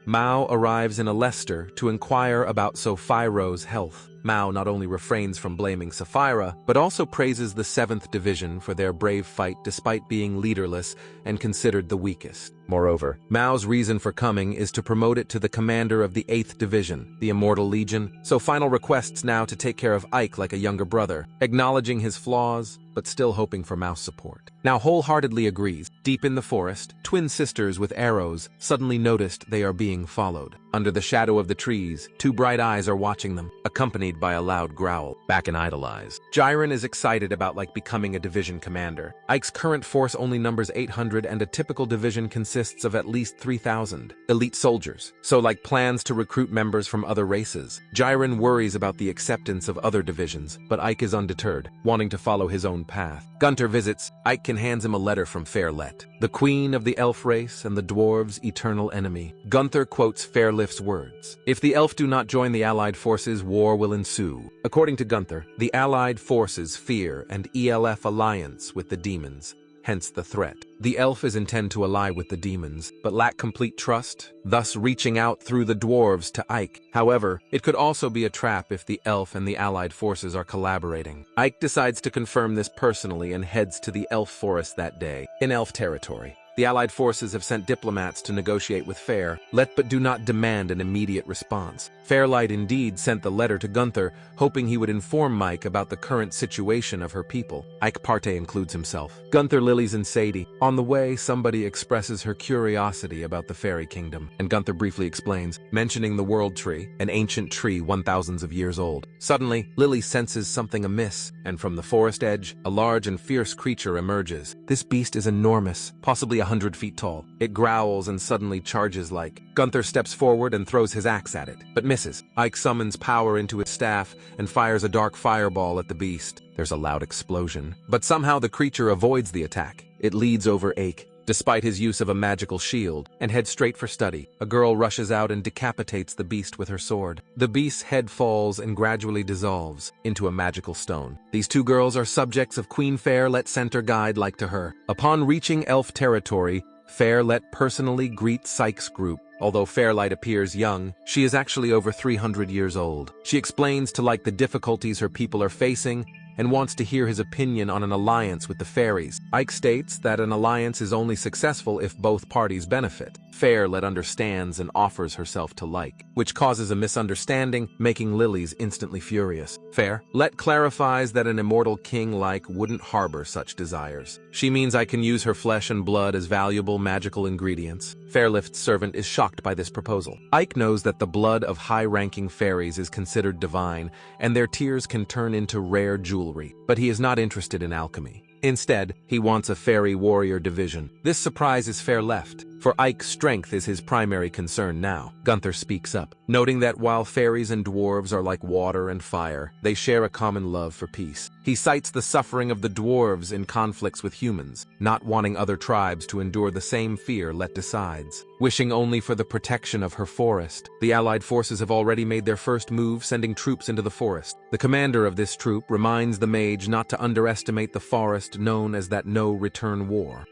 Mao, arrives in Alester to inquire about Pharaoh's health. Mao not only refrains from blaming Sapphira, but also praises the 7th Division for their brave fight despite being leaderless and considered the weakest. Moreover, Mao's reason for coming is to promote it to the commander of the 8th Division, the Immortal Legion, so Final requests now to take care of Ike like a younger brother, acknowledging his flaws, but still hoping for Mao's support. Now wholeheartedly agrees. Deep in the forest, twin sisters with arrows suddenly noticed they are being followed. Under the shadow of the trees, 2 bright eyes are watching them, accompanied by a loud growl. Back in Idolize, Jiren is excited about becoming a division commander. Ike's current force only numbers 800, and a typical division consists of at least 3,000 elite soldiers. So plans to recruit members from other races. Jiren worries about the acceptance of other divisions, but Ike is undeterred, wanting to follow his own path. Gunter visits. Ike hands him a letter from Fairlet, the queen of the elf race and the dwarves' eternal enemy. Gunther quotes Fairlift's words: "If the elf do not join the Allied forces, war will ensue." According to Gunther, the Allied forces fear an ELF alliance with the demons, hence the threat. The elf is intent to ally with the demons, but lack complete trust, thus reaching out through the dwarves to Ike. However, it could also be a trap if the elf and the Allied forces are collaborating. Ike decides to confirm this personally and heads to the elf forest that day. In elf territory, The Allied forces have sent diplomats to negotiate with Fair, but do not demand an immediate response. Fairlight indeed sent the letter to Gunther, hoping he would inform Mike about the current situation of her people. Ike Parte includes himself. Gunther, Lilies, and Sadie. On the way, somebody expresses her curiosity about the fairy kingdom, and Gunther briefly explains, mentioning the World Tree, an ancient tree 1,000s of years old. Suddenly, Lily senses something amiss, and from the forest edge, a large and fierce creature emerges. This beast is enormous, possibly 100 feet tall. It growls and suddenly charges like. Gunther steps forward and throws his axe at it, but misses. Ike summons power into his staff and fires a dark fireball at the beast. There's a loud explosion, but somehow the creature avoids the attack. It leads over Ike, despite his use of a magical shield, and heads straight for Study. A girl rushes out and decapitates the beast with her sword. The beast's head falls and gradually dissolves into a magical stone. These two girls are subjects of Queen Fairlet sent her guide like to her. Upon reaching elf territory, Fairlet personally greets Psyche's group. Although Fairlight appears young, she is actually over 300 years old. She explains to Like the difficulties her people are facing and wants to hear his opinion on an alliance with the fairies. Ike states that an alliance is only successful if both parties benefit. Fairlet understands and offers herself to Like, which causes a misunderstanding, making Lilies instantly furious. Fairlet clarifies that an immortal king Like wouldn't harbor such desires. She means I can use her flesh and blood as valuable magical ingredients. Fairlift's servant is shocked by this proposal. Ike knows that the blood of high-ranking fairies is considered divine, and their tears can turn into rare jewelry, but he is not interested in alchemy. Instead, he wants a fairy warrior division. This surprises Fairleft, for Ike's strength is his primary concern now. Gunther speaks up, noting that while fairies and dwarves are like water and fire, they share a common love for peace. He cites the suffering of the dwarves in conflicts with humans, not wanting other tribes to endure the same fear Let decides. Wishing only for the protection of her forest, the Allied forces have already made their first move, sending troops into the forest. The commander of this troop reminds the mage not to underestimate the forest known as that no-return war.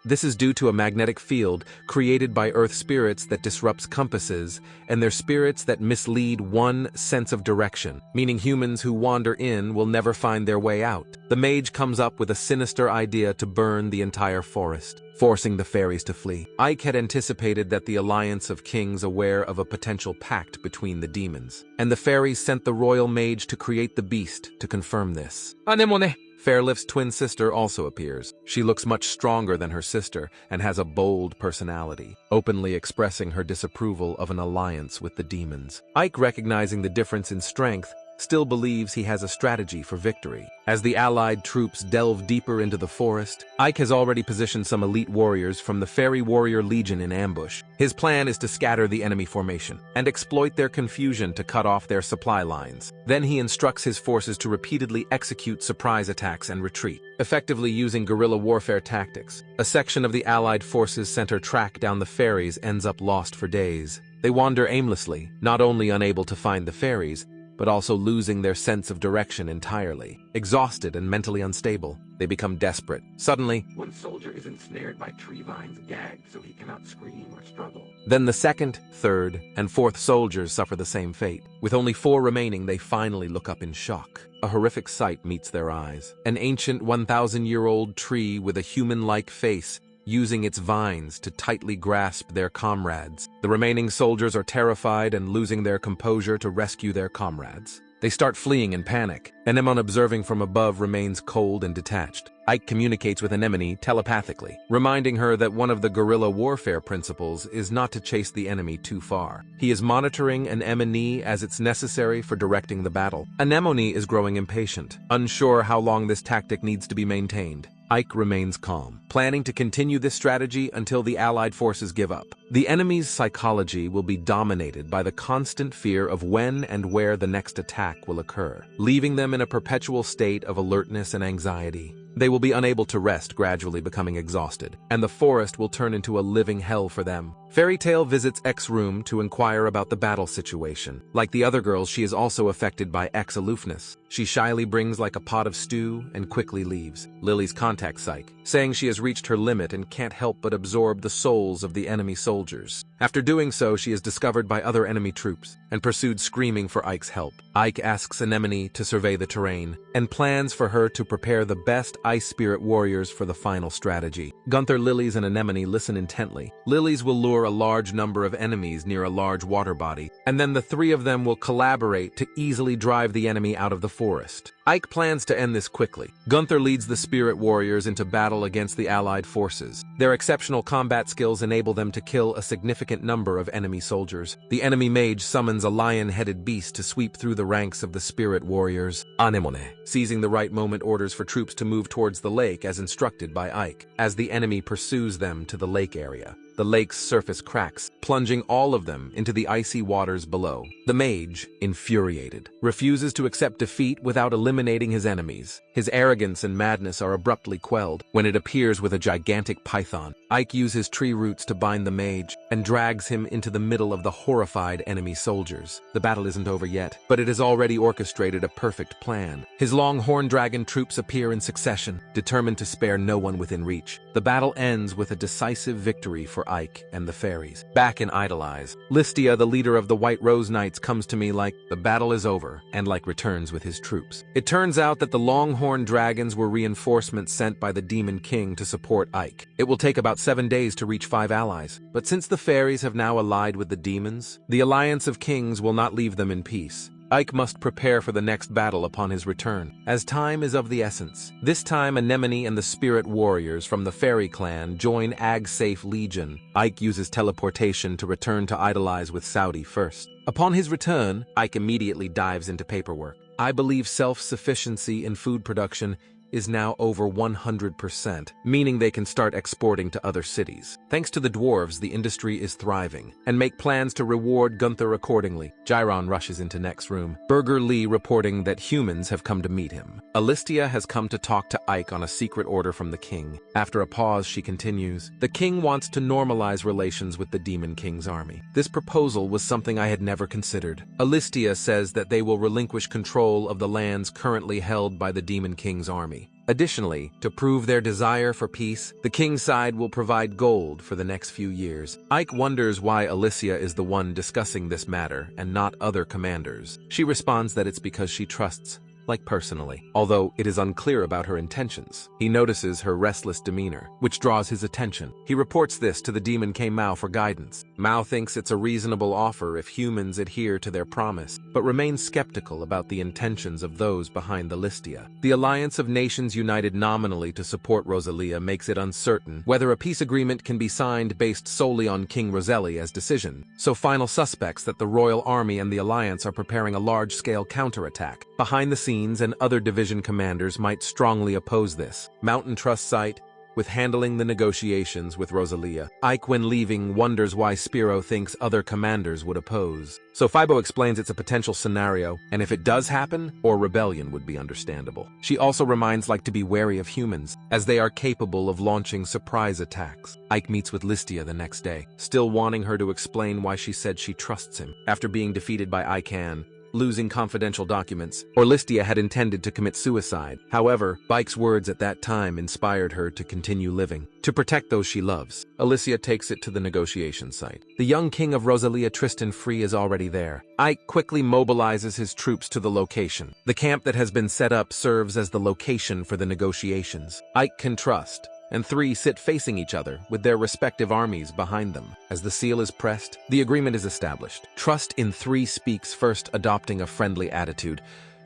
This is due to a magnetic field created by Earth spirits that disrupts compasses, and their spirits that mislead one sense of direction, meaning humans who wander in will never find their way out. The mage comes up with a sinister idea to burn the entire forest, forcing the fairies to flee. Ike had anticipated that the alliance of kings aware of a potential pact between the demons, and the fairies sent the royal mage to create the beast to confirm this. Anemone! Fairlift's twin sister also appears. She looks much stronger than her sister and has a bold personality, openly expressing her disapproval of an alliance with the demons. Ike, recognizing the difference in strength, still believes he has a strategy for victory. As the Allied troops delve deeper into the forest, Ike has already positioned some elite warriors from the Fairy Warrior Legion in ambush. His plan is to scatter the enemy formation and exploit their confusion to cut off their supply lines. Then he instructs his forces to repeatedly execute surprise attacks and retreat, effectively using guerrilla warfare tactics. A section of the Allied forces' center track down the fairies ends up lost for days. They wander aimlessly, not only unable to find the fairies, but also losing their sense of direction entirely. Exhausted and mentally unstable, they become desperate. Suddenly, one soldier is ensnared by tree vines, gagged so he cannot scream or struggle. Then the second, third, and fourth soldiers suffer the same fate. With only 4 remaining, they finally look up in shock. A horrific sight meets their eyes. An ancient 1,000-year-old tree with a human-like face, using its vines to tightly grasp their comrades. The remaining soldiers are terrified and losing their composure to rescue their comrades. They start fleeing in panic. Anemone, observing from above, remains cold and detached. Ike communicates with Anemone telepathically, reminding her that one of the guerrilla warfare principles is not to chase the enemy too far. He is monitoring an Anemone as it's necessary for directing the battle. Anemone is growing impatient, unsure how long this tactic needs to be maintained. Ike remains calm, planning to continue this strategy until the Allied forces give up. The enemy's psychology will be dominated by the constant fear of when and where the next attack will occur, leaving them in a perpetual state of alertness and anxiety. They will be unable to rest, gradually becoming exhausted, and the forest will turn into a living hell for them. Fairy Tale visits X's room to inquire about the battle situation. Like the other girls, she is also affected by X's aloofness. She shyly brings like a pot of stew and quickly leaves. Lily's contacts Ike, saying she has reached her limit and can't help but absorb the souls of the enemy soldiers. After doing so, she is discovered by other enemy troops and pursued screaming for Ike's help. Ike asks Anemone to survey the terrain and plans for her to prepare the best ice spirit warriors for the final strategy. Gunther, Lilies, and Anemone listen intently. Lilies will lure a large number of enemies near a large water body, and then the three of them will collaborate to easily drive the enemy out of the forest. Ike plans to end this quickly. Gunther leads the spirit warriors into battle against the allied forces. Their exceptional combat skills enable them to kill a significant number of enemy soldiers. The enemy mage summons a lion-headed beast to sweep through the ranks of the spirit warriors. Anemone, seizing the right moment, orders for troops to move towards the lake as instructed by Ike, as the enemy pursues them to the lake area. The lake's surface cracks, plunging all of them into the icy waters below. The mage, infuriated, refuses to accept defeat without eliminating his enemies. His arrogance and madness are abruptly quelled when it appears with a gigantic python. Ike uses tree roots to bind the mage and drags him into the middle of the horrified enemy soldiers. The battle isn't over yet, but it has already orchestrated a perfect plan. His long-horn dragon troops appear in succession, determined to spare no one within reach. The battle ends with a decisive victory for Ike and the fairies. Back in Idolize, Listia, the leader of the White Rose Knights, comes to me like the battle is over and like returns with his troops. It turns out that the Longhorn dragons were reinforcements sent by the Demon King to support Ike. It will take about 7 days to reach 5 allies, but since the fairies have now allied with the demons, the Alliance of Kings will not leave them in peace. Ike must prepare for the next battle upon his return, as time is of the essence. This time, Anemone and the spirit warriors from the fairy clan join Ag-Safe Legion. Ike uses teleportation to return to Idolize with Saudi first. Upon his return, Ike immediately dives into paperwork. I believe self-sufficiency in food production is now over 100%, meaning they can start exporting to other cities. Thanks to the dwarves, the industry is thriving, and make plans to reward Gunther accordingly. Gyron rushes into next room, Burger Lee reporting that humans have come to meet him. Alistia has come to talk to Ike on a secret order from the king. After a pause, she continues, "The king wants to normalize relations with the Demon King's army. This proposal was something I had never considered. Alistia says that they will relinquish control of the lands currently held by the Demon King's army. Additionally, to prove their desire for peace, the king's side will provide gold for the next few years." Ike wonders why Alicia is the one discussing this matter and not other commanders. She responds that it's because she trusts, like personally, although it is unclear about her intentions. He notices her restless demeanor, which draws his attention. He reports this to the Demon King Mao for guidance. Mao thinks it's a reasonable offer if humans adhere to their promise, but remains skeptical about the intentions of those behind the Listia. The Alliance of Nations united nominally to support Rosalia makes it uncertain whether a peace agreement can be signed based solely on King Roselli decision. So final suspects that the Royal Army and the Alliance are preparing a large-scale counterattack. Behind the scenes, and other division commanders might strongly oppose this. Mountain trusts Sight with handling the negotiations with Rosalia. Ike, when leaving, wonders why Spiro thinks other commanders would oppose. So Fibo explains it's a potential scenario, and if it does happen, or rebellion would be understandable. She also reminds Ike to be wary of humans, as they are capable of launching surprise attacks. Ike meets with Listia the next day, still wanting her to explain why she said she trusts him. After being defeated by Ican, losing confidential documents, Listia had intended to commit suicide. However, Ike's words at that time inspired her to continue living, to protect those she loves. Alicia takes it to the negotiation site. The young king of Rosalia, Tristan Free, is already there. Ike quickly mobilizes his troops to the location. The camp that has been set up serves as the location for the negotiations. Ike can trust, and three sit facing each other with their respective armies behind them. As the seal is pressed, the agreement is established. Trust in Three speaks, first adopting a friendly attitude,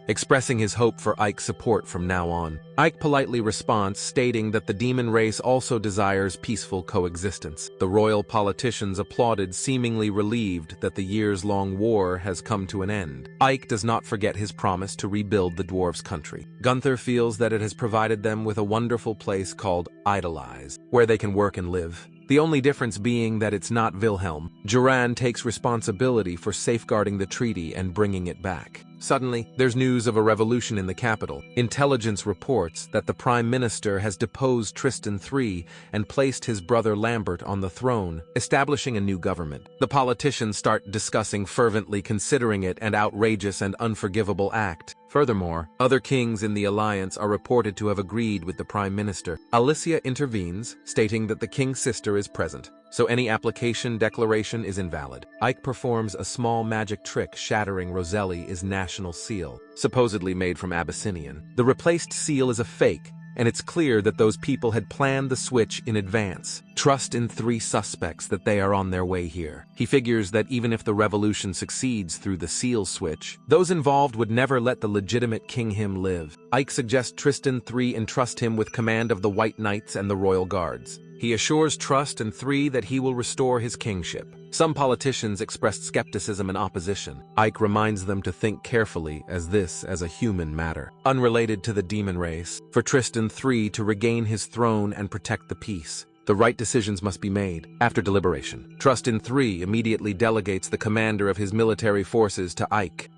expressing his hope for Ike's support from now on. Ike politely responds, stating that the demon race also desires peaceful coexistence. The royal politicians applauded, seemingly relieved that the years-long war has come to an end. Ike does not forget his promise to rebuild the dwarves' country. Gunther feels that it has provided them with a wonderful place called Idolize, where they can work and live. the only difference being that it's not Wilhelm. Duran takes responsibility for safeguarding the treaty and bringing it back. Suddenly, there's news of a revolution in the capital. Intelligence reports that the Prime Minister has deposed Tristan III and placed his brother Lambert on the throne, establishing a new government. The politicians start discussing fervently considering it an outrageous and unforgivable act. Furthermore, other kings in the alliance are reported to have agreed with the Prime Minister. Alicia intervenes, stating that the king's sister is present, so any application declaration is invalid. Ike performs a small magic trick shattering Roselli's national seal, supposedly made from Abyssinian. The replaced seal is a fake, and it's clear that those people had planned the switch in advance. Trust in 3 suspects that they are on their way here. He figures that even if the revolution succeeds through the seal switch, those involved would never let the legitimate King Him live. Ike suggests Tristan III entrust him with command of the White Knights and the Royal Guards. He assures Trust and III that he will restore his kingship. Some politicians expressed skepticism and opposition. Ike reminds them to think carefully as this as a human matter, unrelated to the demon race, for Tristan III to regain his throne and protect the peace. The right decisions must be made. After deliberation, Tristan III immediately delegates the commander of his military forces to Ike.